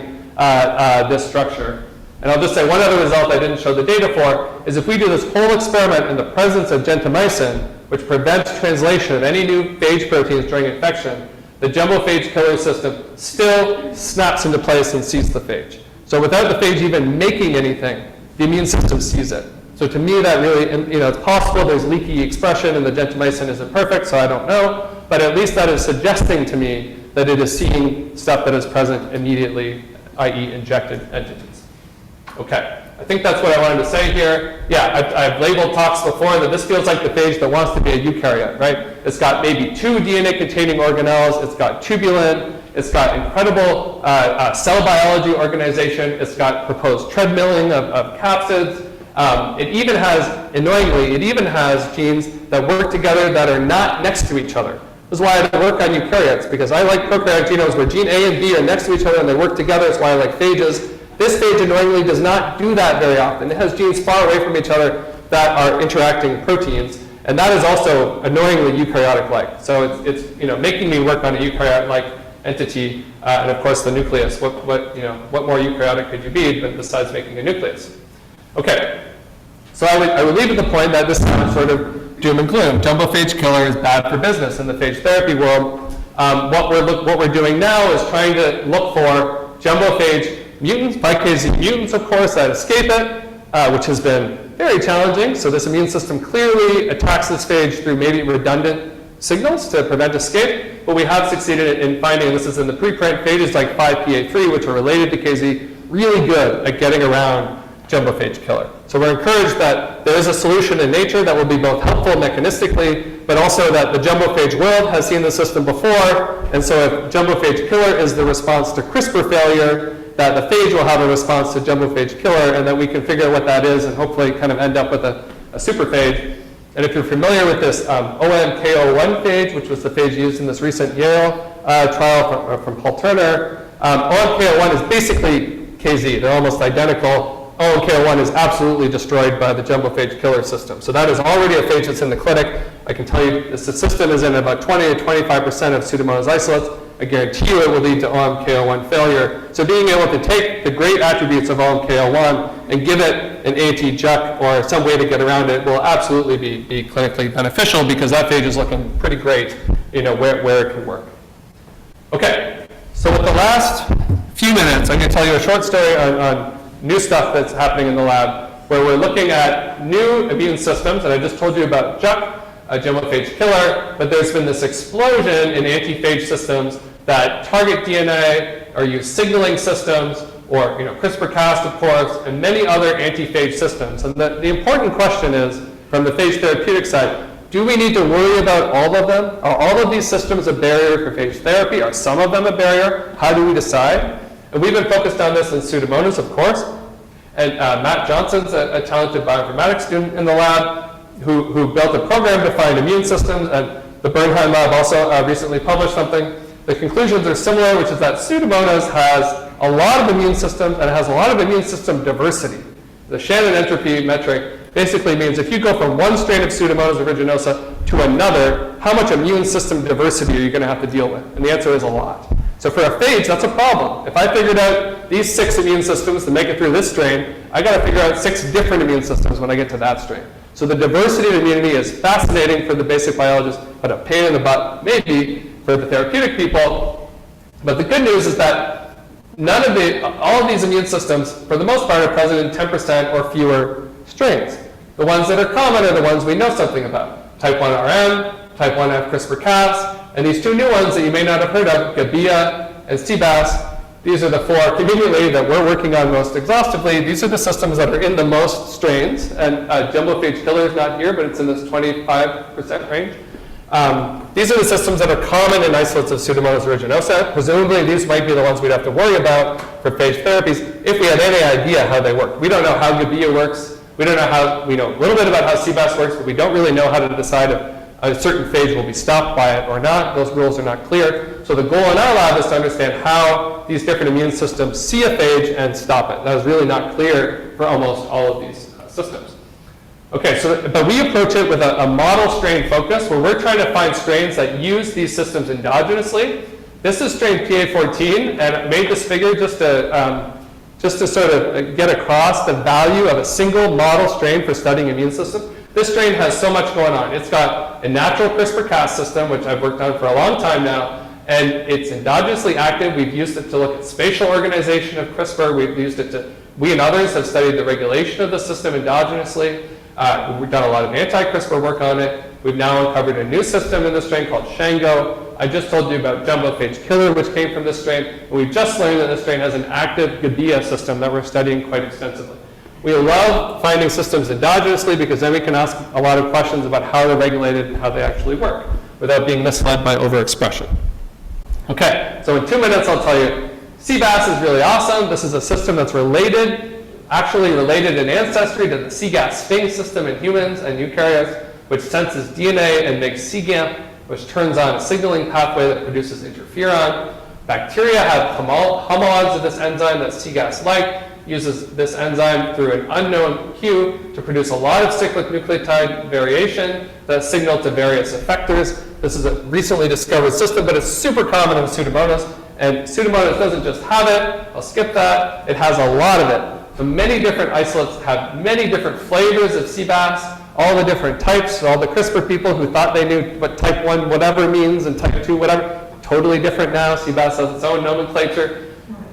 this structure. And I'll just say one other result I didn't show the data for is if we do this whole experiment in the presence of gentamicin, which prevents translation of any new phage proteins during infection, the jumbo-phage killer system still snaps into place and sees the phage. So without the phage even making anything, the immune system sees it. So to me, that really, it's possible there's leaky expression and the gentamicin isn't perfect, so I don't know. But at least that is suggesting to me that it is seeing stuff that is present immediately, i.e. injected entities. Okay, I think that's what I wanted to say here. Yeah, I've labeled talks before that this feels like the phage that wants to be a eukaryote, right? It's got maybe 2 DNA-containing organelles, it's got tubulin, it's got incredible cell biology organization, it's got proposed treadmilling of capsids. It even has, annoyingly, it even has genes that work together that are not next to each other. This is why I work on eukaryotes, because I like prokaryotic genomes where gene A and B are next to each other and they work together. That's why I like phages. This phage annoyingly does not do that very often. It has genes far away from each other that are interacting proteins, and that is also annoyingly eukaryotic-like. So it's making me work on a eukaryote-like entity, and of course the nucleus. What more eukaryotic could you be besides making a nucleus? Okay, so I would leave at the point that this sounds sort of doom and gloom. Jumbo-phage killer is bad for business in the phage therapy world. What we're doing now is trying to look for jumbo-phage mutants, PKZ mutants, of course, that escape it, which has been very challenging. So this immune system clearly attacks this phage through maybe redundant signals to prevent escape, but we have succeeded in finding, this is in the preprint, phages like 5PA3, which are related to KZ, really good at getting around jumbo-phage killer. So we're encouraged that there is a solution in nature that will be both helpful mechanistically, but also that the jumbo-phage world has seen the system before, and so if jumbo-phage killer is the response to CRISPR failure, that the phage will have a response to jumbo-phage killer, and that we can figure out what that is and hopefully kind of end up with a superphage. And if you're familiar with this OMK01 phage, which was the phage used in this recent Yale trial from Paul Turner, OMK01 is basically KZ. They're almost identical. OMK01 is absolutely destroyed by the jumbo-phage killer system. So that is already a phage that's in the clinic. I can tell you this system is in about 20 to 25% of Pseudomonas isolates. I guarantee you it will lead to OMK01 failure. So being able to take the great attributes of OMK01 and give it an anti-JUC or some way to get around it will absolutely be clinically beneficial, because that phage is looking pretty great, where it can work. Okay, so with the last few minutes, I'm going to tell you a short story on new stuff that's happening in the lab, where we're looking at new immune systems, and I just told you about JUC, a jumbo-phage killer, but there's been this explosion in anti-phage systems that target DNA or use signaling systems, or CRISPR-Cas, of course, and many other anti-phage systems. And the important question is, from the phage therapeutic side, do we need to worry about all of them? Are all of these systems a barrier for phage therapy? Are some of them a barrier? How do we decide? And we've been focused on this in Pseudomonas, of course. And Matt Johnson's a talented bioinformatics student in the lab who built a program to find immune systems, and the Bernheim lab also recently published something. The conclusions are similar, which is that Pseudomonas has a lot of immune systems, and it has a lot of immune system diversity. The Shannon entropy metric basically means if you go from one strain of Pseudomonas aeruginosa to another, how much immune system diversity are you going to have to deal with? And the answer is a lot. So for a phage, that's a problem. If I figured out these 6 immune systems to make it through this strain, I got to figure out 6 different immune systems when I get to that strain. So the diversity of immunity is fascinating for the basic biologists, but a pain in the butt, maybe, for the therapeutic people. But the good news is that all of these immune systems, for the most part, are present in 10% or fewer strains. The ones that are common are the ones we know something about. Type 1 RM, type 1F CRISPR-Cas, and these 2 new ones that you may not have heard of, Gabia and CBAS, These are the 4 conveniently that we're working on most exhaustively. These are the systems that are in the most strains, and jumbo-phage killer is not here, but it's in this 25% range. These are the systems that are common in isolates of Pseudomonas aeruginosa. Presumably, these might be the ones we'd have to worry about for phage therapies if we had any idea how they work. We don't know how Gabia works. We don't know how, we know a little bit about how CBAS works, but we don't really know how to decide if a certain phage will be stopped by it or not. Those rules are not clear. So the goal in our lab is to understand how these different immune systems see a phage and stop it. That is really not clear for almost all of these systems. Okay, but we approach it with a model strain focus where we're trying to find strains that use these systems endogenously. This is strain PA14, and I made this figure just to sort of get across the value of a single model strain for studying immune systems. This strain has so much going on. It's got a natural CRISPR-Cas system, which I've worked on for a long time now, and it's endogenously active. We've used it to look at spatial organization of CRISPR. We've used it to, we and others have studied the regulation of the system endogenously. We've done a lot of anti-CRISPR work on it. We've now uncovered a new system in this strain called Shango. I just told you about jumbo-phage killer, which came from this strain. And we've just learned that this strain has an active Gabia system that we're studying quite extensively. We love finding systems endogenously because then we can ask a lot of questions about how they're regulated and how they actually work without being misled by overexpression. Okay, so in 2 minutes I'll tell you, CBAS is really awesome. This is a system that's actually related in ancestry to the CGAS sting system in humans and eukaryotes, which senses DNA and makes CGAMP, which turns on a signaling pathway that produces interferon. Bacteria have homologs of this enzyme that CGAS-like, uses this enzyme through an unknown cue to produce a lot of cyclic nucleotide variation that signal to various effectors. This is a recently discovered system, but it's super common in Pseudomonas. And Pseudomonas doesn't just have it. I'll skip that. It has a lot of it. So many different isolates have many different flavors of CBAS, all the different types, all the CRISPR people who thought they knew what type 1 whatever means and type 2 whatever, totally different now. CBAS has its own nomenclature.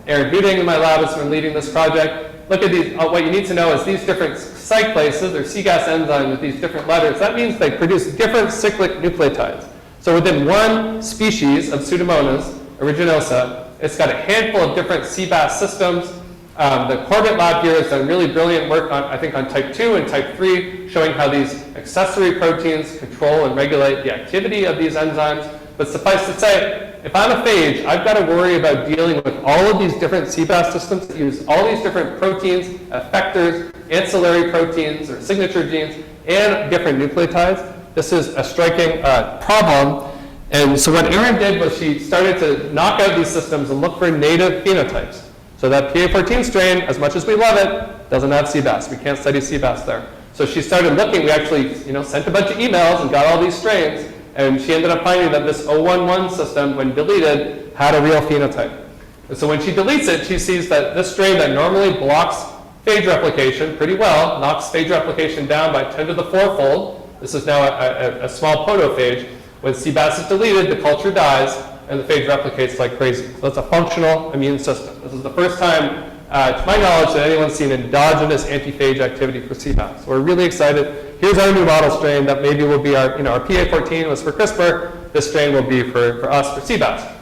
Aaron Huding in my lab has been leading this project. Look at these. What you need to know is these different cyclases or CGAS enzymes with these different letters. That means they produce different cyclic nucleotides. So within one species of Pseudomonas aeruginosa, it's got a handful of different CBAS systems. The Corbett lab here has done really brilliant work on, I think, on type 2 and type 3, showing how these accessory proteins control and regulate the activity of these enzymes. But suffice to say, if I'm a phage, I've got to worry about dealing with all of these different CBAS systems that use all these different proteins, effectors, ancillary proteins or signature genes, and different nucleotides. This is a striking problem. And so what Erin did was she started to knock out these systems and look for native phenotypes. So that PA14 strain, as much as we love it, doesn't have CBAS. We can't study CBAS there. So she started looking. We actually sent a bunch of emails and got all these strains. And she ended up finding that this 011 system, when deleted, had a real phenotype. And so when she deletes it, she sees that this strain that normally blocks phage replication pretty well, knocks phage replication down by 10 to the 4-fold. This is now a small protophage. When CBAS is deleted, the culture dies, and the phage replicates like crazy. So that's a functional immune system. This is the first time, to my knowledge, that anyone's seen endogenous antiphage activity for CBAS. So we're really excited. Here's our new model strain that maybe will be our PA14 was for CRISPR. This strain will be for us for CBAS.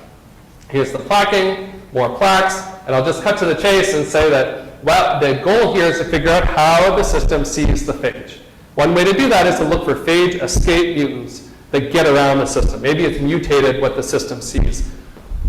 Here's the plaquing, more plaques, and I'll just cut to the chase and say that, well, the goal here is to figure out how the system sees the phage. One way to do that is to look for phage escape mutants that get around the system. Maybe it's mutated what the system sees.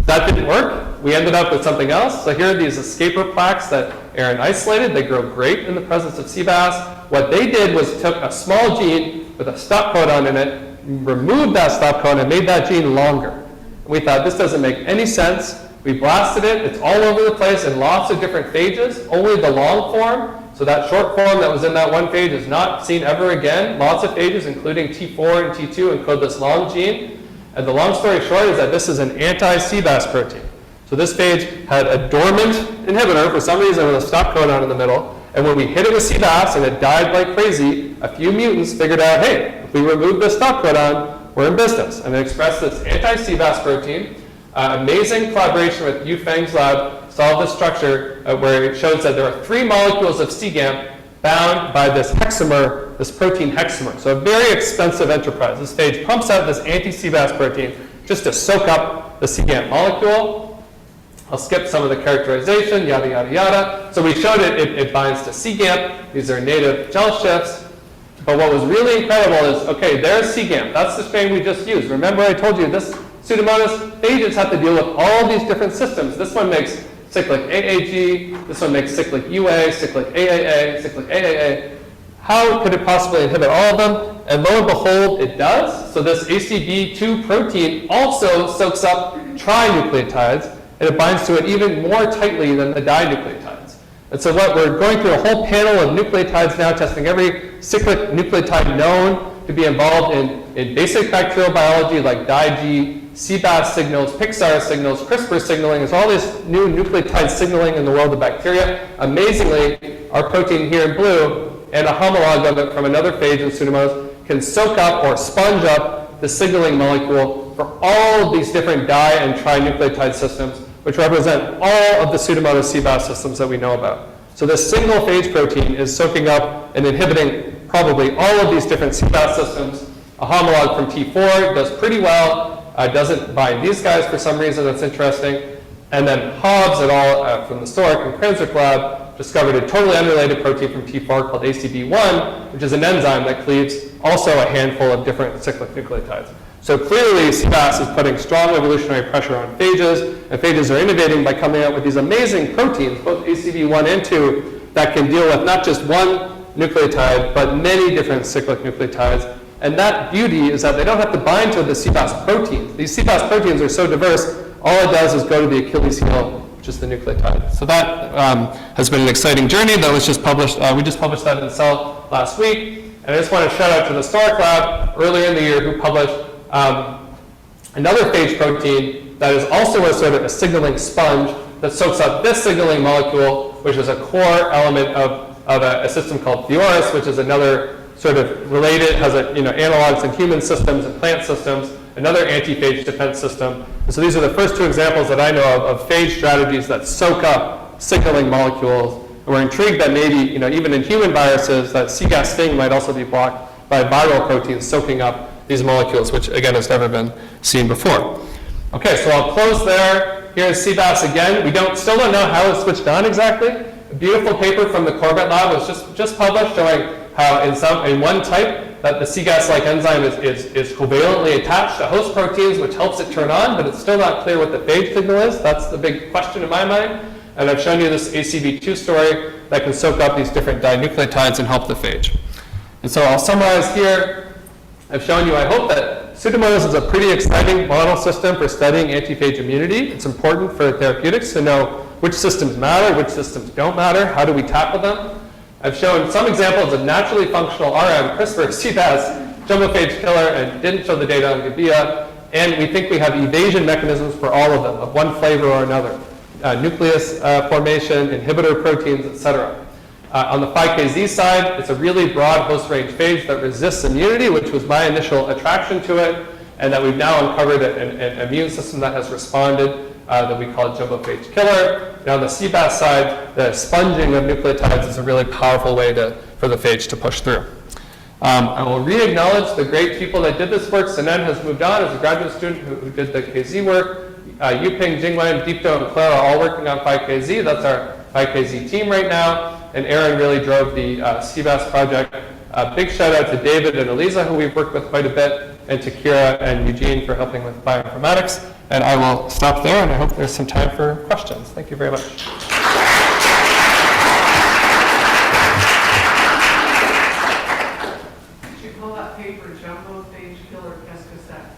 That didn't work. We ended up with something else. So here are these escaper plaques that Aaron isolated. They grow great in the presence of CBAS. What they did was took a small gene with a stop codon in it, removed that stop codon, and made that gene longer. We thought this doesn't make any sense. We blasted it. It's all over the place in lots of different phages, only the long form. So that short form that was in that one phage is not seen ever again. Lots of phages, including T4 and T2, encode this long gene. And the long story short is that this is an anti-CBAS protein. So this phage had a dormant inhibitor for some reason with a stop codon in the middle. And when we hit it with CBAS and it died like crazy, a few mutants figured out, hey, if we remove this stop codon, we're in business. And they expressed this anti-CBAS protein. Amazing collaboration with Yu Feng's lab solved this structure where it shows that there are 3 molecules of CGAMP bound by this hexamer, this protein hexamer. So a very expensive enterprise. This phage pumps out this anti-CBAS protein just to soak up the CGAMP molecule. I'll skip some of the characterization, yada, yada, yada. So we showed it binds to cGAMP. These are native gel shifts. But what was really incredible is, okay, there's cGAMP. That's the strain we just used. Remember I told you this Pseudomonas phages have to deal with all these different systems. This one makes cyclic AAG. This one makes cyclic UA, cyclic AAA, cyclic AAA. How could it possibly inhibit all of them? And lo and behold, it does. So this ACB2 protein also soaks up trinucleotides, and it binds to it even more tightly than the dinucleotides. And so what we're going through a whole panel of nucleotides now, testing every cyclic nucleotide known to be involved in basic bacterial biology like DIG, CBAS signals, Pixar signals, CRISPR signaling. There's all this new nucleotide signaling in the world of bacteria. Amazingly, our protein here in blue and a homologue of it from another phage in Pseudomonas can soak up or sponge up the signaling molecule for all of these different di- and trinucleotide systems, which represent all of the Pseudomonas CBAS systems that we know about. So this single phage protein is soaking up and inhibiting probably all of these different CBAS systems. A homologue from T4 does pretty well, doesn't bind these guys for some reason that's interesting. And then Hobbs et al. From the Stork and Kranzuk lab discovered a totally unrelated protein from T4 called ACB1, which is an enzyme that cleaves also a handful of different cyclic nucleotides. So clearly, CBAS is putting strong evolutionary pressure on phages, and phages are innovating by coming out with these amazing proteins, both ACB1 and 2, that can deal with not just one nucleotide, but many different cyclic nucleotides. And that beauty is that they don't have to bind to the CBAS proteins. These CBAS proteins are so diverse, all it does is go to the Achilles heel, which is the nucleotide. So that has been an exciting journey that was just published. We just published that in Cell last week. And I just want to shout out to the Stork lab earlier in the year who published another phage protein that is also a sort of a signaling sponge that soaks up this signaling molecule, which is a core element of a system called Fioris, which is another sort of related, has analogs in human systems and plant systems, another anti-phage defense system. And so these are the first two examples that I know of phage strategies that soak up signaling molecules. And we're intrigued that maybe, even in human viruses, that cGAS sting might also be blocked by viral proteins soaking up these molecules, which again has never been seen before. Okay, so I'll close there. Here's CBAS again. We still don't know how it's switched on exactly. A beautiful paper from the Corbett lab was just published showing how in one type that the cGAS-like enzyme is covalently attached to host proteins, which helps it turn on, but it's still not clear what the phage signal is. That's the big question in my mind. And I've shown you this ACB2 story that can soak up these different dinucleotides and help the phage. And so I'll summarize here. I've shown you, I hope, that Pseudomonas is a pretty exciting model system for studying antiphage immunity. It's important for therapeutics to know which systems matter, which systems don't matter, how do we tackle them. I've shown some examples of naturally functional RM, CRISPR, CBAS, jumbophage killer, and didn't show the data on Gabia. And we think we have evasion mechanisms for all of them, of one flavor or another. Nucleus formation, inhibitor proteins, etc. On the 5KZ side, it's a really broad host range phage that resists immunity, which was my initial attraction to it, and that we've now uncovered an immune system that has responded that we call jumbophage killer. And on the CBAS side, the sponging of nucleotides is a really powerful way for the phage to push through. I will re-acknowledge the great people that did this work. Sanen has moved on as a graduate student who did the KZ work. Yuping, Jingwen, Deepto, and Claire are all working on 5KZ. That's our 5KZ team right now. And Aaron really drove the CBAS project. Big shout out to David and Eliza, who we've worked with quite a bit, and to Kira and Eugene for helping with bioinformatics. And I will stop there, and I hope there's some time for questions. Thank you very much. You should call that paper Jumbophage Killer Cascasette.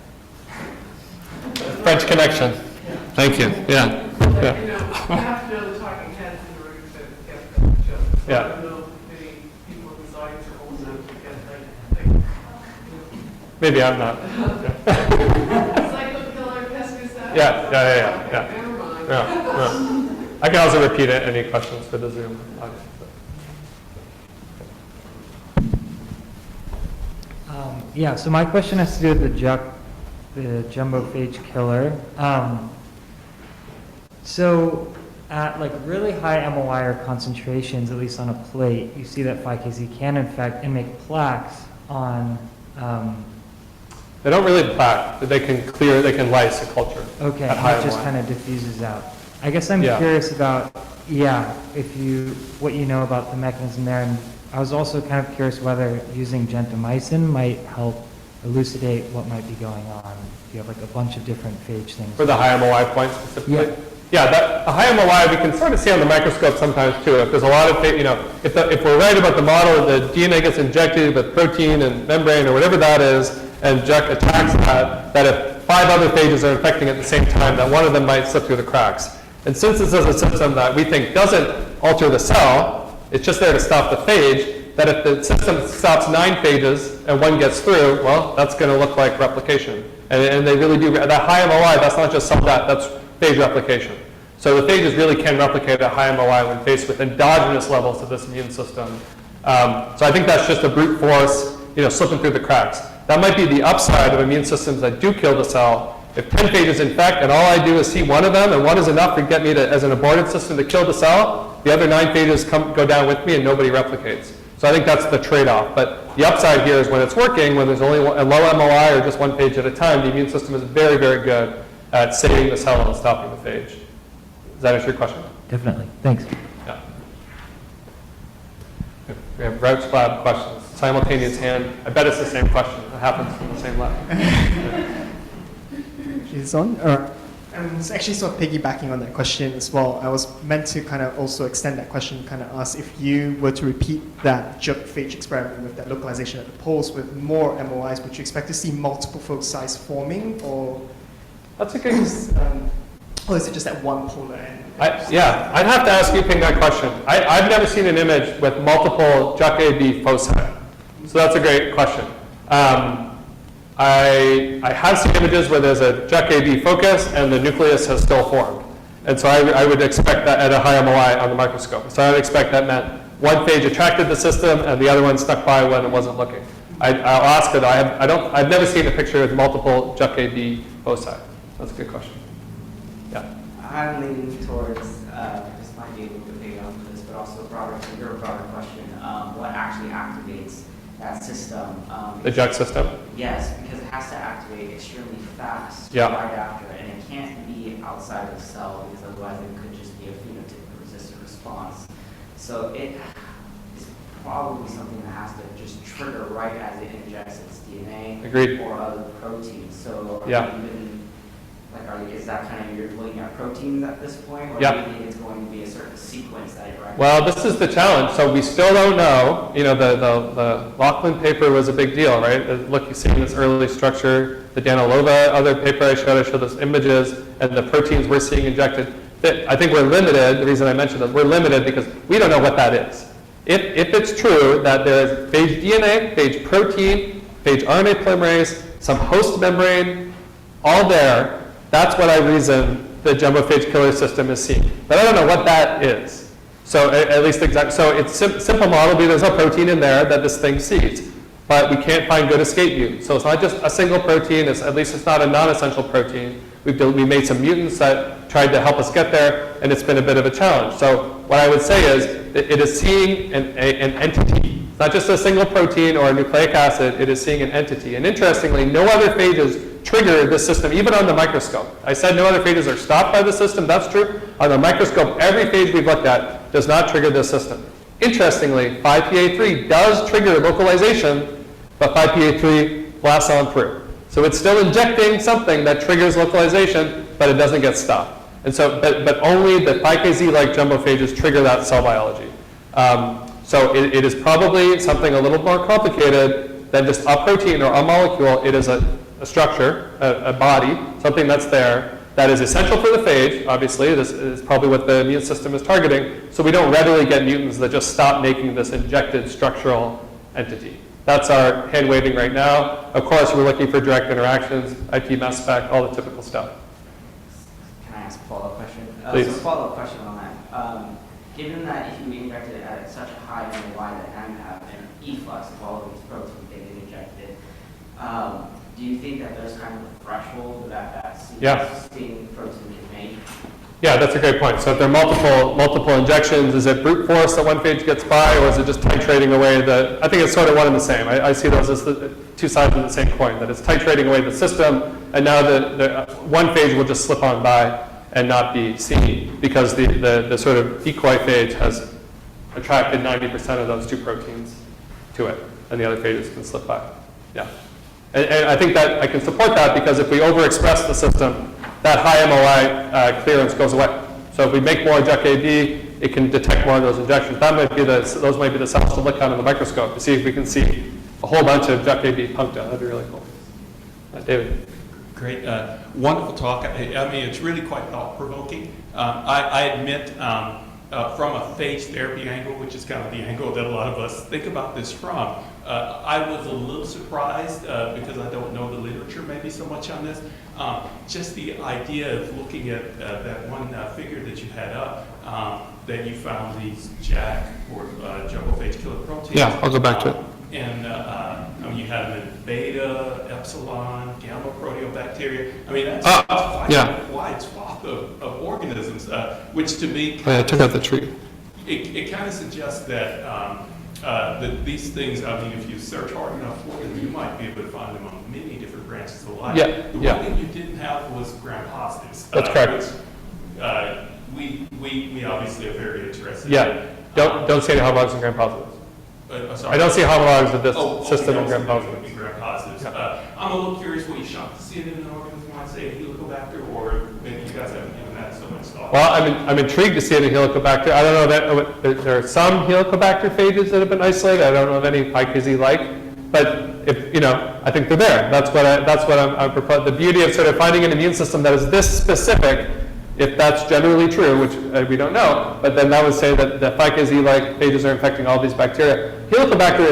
French connection. Yeah. Thank you. Yeah. You have to know the talking heads in order to get that joke. Yeah. I don't know many people whose eyes are old enough to get that thing. Maybe I'm not. Psycho Killer Cascasette? Yeah. Okay, never mind. Yeah. I can also repeat it. Any questions for the Zoom audience? Yeah, so my question has to do with the jumbophage killer. So at like really high MOIR concentrations, at least on a plate, you see that 5KZ can infect and make plaques on. They don't really plaque, but they can lyse a culture. Okay, at high and it just MOIR. kind of diffuses out. I guess I'm Yeah. curious about, what you know about the mechanism there, and I was also kind of curious whether using gentamicin might help elucidate what might be going on. You have like a bunch of different phage things. For the high MOI point specifically? Yeah. Yeah, a high MOI we can sort of see on the microscope sometimes too. If there's a lot of, if we're right about the model, the DNA gets injected with protein and membrane or whatever that is, and attacks that if 5 other phages are infecting at the same time, that one of them might slip through the cracks. And since this is a system that we think doesn't alter the cell, it's just there to stop the phage, that if the system stops 9 phages and one gets through, well, that's going to look like replication. And they really do, that high MOI, that's not just some that's phage replication. So the phages really can replicate at high MOI when faced with endogenous levels of this immune system. So I think that's just a brute force, slipping through the cracks. That might be the upside of immune systems that do kill the cell. If 10 phages infect and all I do is see one of them, and one is enough to get me to, as an aborted system, to kill the cell, the other 9 phages go down with me and nobody replicates. So I think that's the trade-off. But the upside here is when it's working, when there's only a low MOI or just 1 phage at a time, the immune system is very, very good at saving the cell and stopping the phage. Does that answer your question? Definitely, thanks. Yeah. We have Roach Lab questions. Simultaneous hand. I bet it's the same question. It happens in the same lab. Is on? It's actually sort of piggybacking on that question as well. I was meant to kind of also extend that question, kind of ask if you were to repeat that jerk phage experiment with that localization at the poles with more MOIs, would you expect to see multiple foci forming, or That's a good. or is it just at one polar end? I'd have to ask you Ping that question. I've never seen an image with multiple JUC-AB foci. So that's a great question. I have seen images where there's a JUC-AB focus and the nucleus has still formed. And so I would expect that at a high MOI on the microscope. So I would expect that meant one phage attracted the system and the other one stuck by when it wasn't looking. I'll ask it. I've never seen a picture with multiple JUC-AB foci. That's a good question. Yeah. I'm leaning towards, this might be able to pick up for this, but also your broader question, what actually activates that system? The JUC system? Yes, because it has to activate extremely fast Yeah. right after, and it can't be outside of the cell, because otherwise it could just be a phenotypic resistant response. So it is probably something that has to just trigger right as it injects its DNA Agreed. or other proteins. So Yeah. is that kind of, you're looking at proteins at this point, or Yeah. do you think it's going to be a certain sequence that you're Well, this is the challenge. So we still don't know. The Lachlan paper was a big deal, right? Look, you see this early structure. The Danilova other paper I showed those images, and the proteins we're seeing injected. I think we're limited. The reason I mentioned that we're limited because we don't know what that is. If it's true that there's phage DNA, phage protein, phage RNA polymerase, some host membrane, all there, that's what I reason the jumbo phage killer system is seeing. But I don't know what that is. So at least so it's simple model, there's a protein in there that this thing sees. But we can't find good escape mutants. So it's not just a single protein, at least it's not a non-essential protein. We made some mutants that tried to help us get there, and it's been a bit of a challenge. So what I would say is it is seeing an entity. It's not just a single protein or a nucleic acid, it is seeing an entity. And interestingly, no other phages trigger this system, even on the microscope. I said no other phages are stopped by the system, that's true. On the microscope, every phage we've looked at does not trigger this system. Interestingly, 5PA3 does trigger localization, but 5PA3 blasts on through. So it's still injecting something that triggers localization, but it doesn't get stopped. And so, but only the 5KZ-like jumbo phages trigger that cell biology. So it is probably something a little more complicated than just a protein or a molecule. It is a structure, a body, something that's there, that is essential for the phage, obviously. This is probably what the immune system is targeting. So we don't readily get mutants that just stop making this injected structural entity. That's our hand waving right now. Of course, we're looking for direct interactions, IP mass spec, all the typical stuff. Can I ask a follow-up question? Please. So a follow-up question on that. Given that if you injected it at such a high MOI that can have an efflux of all of these proteins getting injected, do you think that there's kind of a threshold that sequencing protein can make? Yeah, that's a great point. So if there are multiple injections, is it brute force that one phage gets by, or is it just titrating away I think it's sort of one and the same. I see those as the two sides of the same coin, that it's titrating away the system, and now the one phage will just slip on by. and not be seen, because the sort of decoy phage has attracted 90% of those 2 proteins to it, and the other phages can slip by. Yeah. And I think that I can support that, because if we overexpress the system, that high MOI clearance goes away. So if we make more JUC-AB, it can detect more of those injections. That might be those might be the cells to look at in the microscope to see if we can see a whole bunch of JUC-AB puncta. That'd be really cool. David. Great, wonderful talk. I mean, it's really quite thought-provoking. I admit, from a phage therapy angle, which is kind of the angle that a lot of us think about this from, I was a little surprised, because I don't know the literature maybe so much on this, just the idea of looking at that one figure that you had up, that you found these JAK or jumblophage killer proteins. Yeah, I'll go back to it. And I mean, you had them in beta, epsilon, gamma proteobacteria. I mean, that's yeah. a wide swath of organisms, which to me, I took out the tree. it kind of suggests that that these things, I mean, if you search hard enough for them, you might be able to find them on many different branches of life. Yeah, The yeah. one thing you didn't have was gram-positives. That's correct. Which, we obviously are very interested Yeah. in. Don't see any homologs and gram-positives. Sorry. I don't see homologs with this system in in gram-positives. gram-positives. I'm a little curious what you shocked to see it in an organism like, say, a Helicobacter, or maybe you guys haven't given that so much thought. Well, I'm intrigued to see it in Helicobacter. I don't know that there are some Helicobacter phages that have been isolated. I don't know of any PiKZ-like, but if I think they're there. That's what I'm proposing. The beauty of sort of finding an immune system that is this specific, if that's generally true, which we don't know, but then that would say that the PiKZ-like phages are infecting all these bacteria. Helicobacter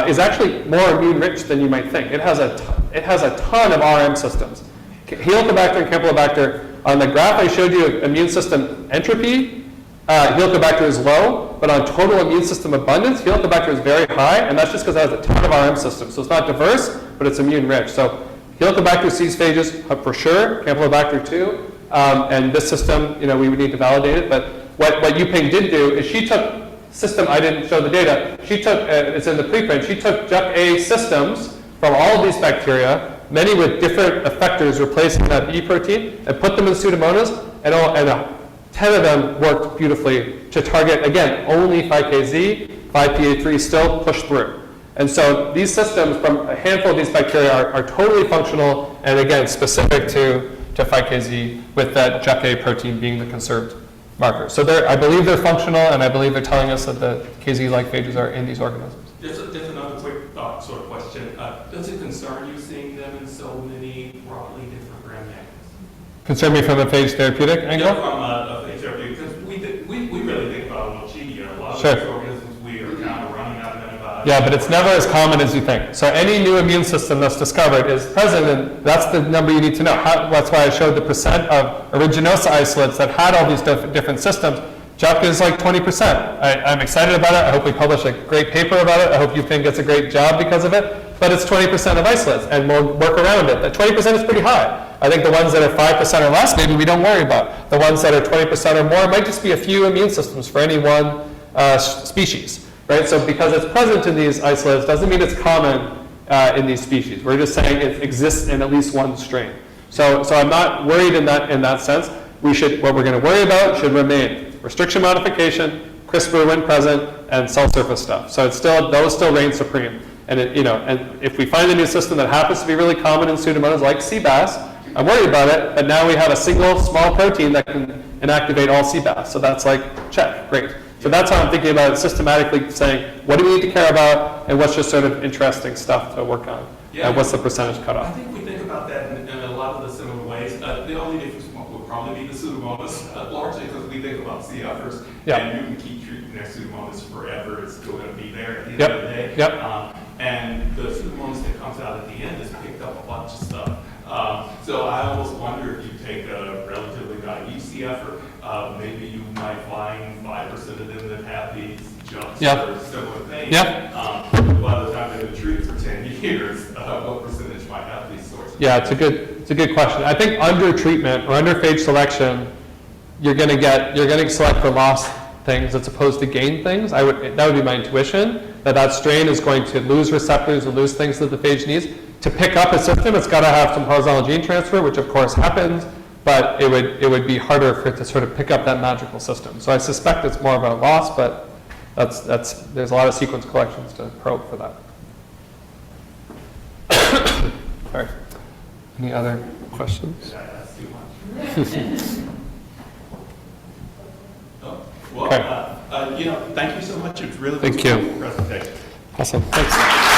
is actually more immune-rich than you might think. It has a ton of RM systems. Helicobacter and Campylobacter, on the graph I showed you, immune system entropy, Helicobacter is low, but on total immune system abundance, Helicobacter is very high, and that's just because it has a ton of RM systems. So it's not diverse, but it's immune-rich. So Helicobacter sees phages for sure, Campylobacter too. And this system, we would need to validate it. But what Yuping did do is she took system, I didn't show the data, she took, it's in the preprint, she took JUC-A systems from all of these bacteria, many with different effectors replacing that E protein, and put them in Pseudomonas, and 10 of them worked beautifully to target, again, only 5KZ, 5PA3 still pushed through. And so these systems from a handful of these bacteria are totally functional, and again, specific to 5KZ, with that JUC-A protein being the conserved marker. So I believe they're functional, and I believe they're telling us that the KZ-like phages are in these organisms. There's another quick thought sort of question. Does it concern you seeing them in so many broadly different gram mechanisms? Concern me from a phage therapeutic angle? Yeah, from a phage therapeutic, because we really think about leukemia. A lot of Sure. these organisms, we are kind of running out of antibiotics. Yeah, but it's never as common as you think. So any new immune system that's discovered is present, and that's the number you need to know. That's why I showed the percent of aeruginosa isolates that had all these different systems. JUC is like 20%. I'm excited about it. I hope we publish a great paper about it. I hope Yuping gets a great job because of it. But it's 20% of isolates, and we'll work around it. That 20% is pretty high. I think the ones that are 5% or less, maybe we don't worry about. The ones that are 20% or more, it might just be a few immune systems for any one species. Right? So because it's present in these isolates doesn't mean it's common in these species. We're just saying it exists in at least one strain. So I'm not worried in that sense. What we're going to worry about should remain restriction modification, CRISPR when present, and cell surface stuff. So those still reign supreme. And and if we find a new system that happens to be really common in Pseudomonas like CBAS, I'm worried about it, but now we have a single small protein that can inactivate all CBAS. So that's like, check, great. So that's how I'm thinking about it, systematically saying, what do we need to care about, and what's just sort of interesting stuff to work on? Yeah. And what's the percentage I cutoff? think we think about that in a lot of the similar ways. The only difference would probably be the Pseudomonas, largely because we think about CFers, Yeah. and you can keep treating their Pseudomonas forever. It's still going to be there at the end Yep. of the day. Yep. And the Pseudomonas that comes out at the end has picked up a bunch of stuff. So I almost wonder if you take a relatively naive CFer, maybe you might find 5% of them that have these jumps Yeah. or similar things. Yeah. By the time they've been treated for 10 years, what percentage might have these sorts of Yeah, it's a good question. I think under treatment or under phage selection, you're going to select for lost things as opposed to gain things. That would be my intuition, that strain is going to lose receptors and lose things that the phage needs. To pick up a system, it's got to have some horizontal gene transfer, which of course happens. but it would be harder for it to sort of pick up that magical system. So I suspect it's more of a loss, but there's a lot of sequence collections to probe for that. Sorry. Any other questions? Well, Okay. thank you so much. It was really Thank you. presentation. Awesome. Thanks.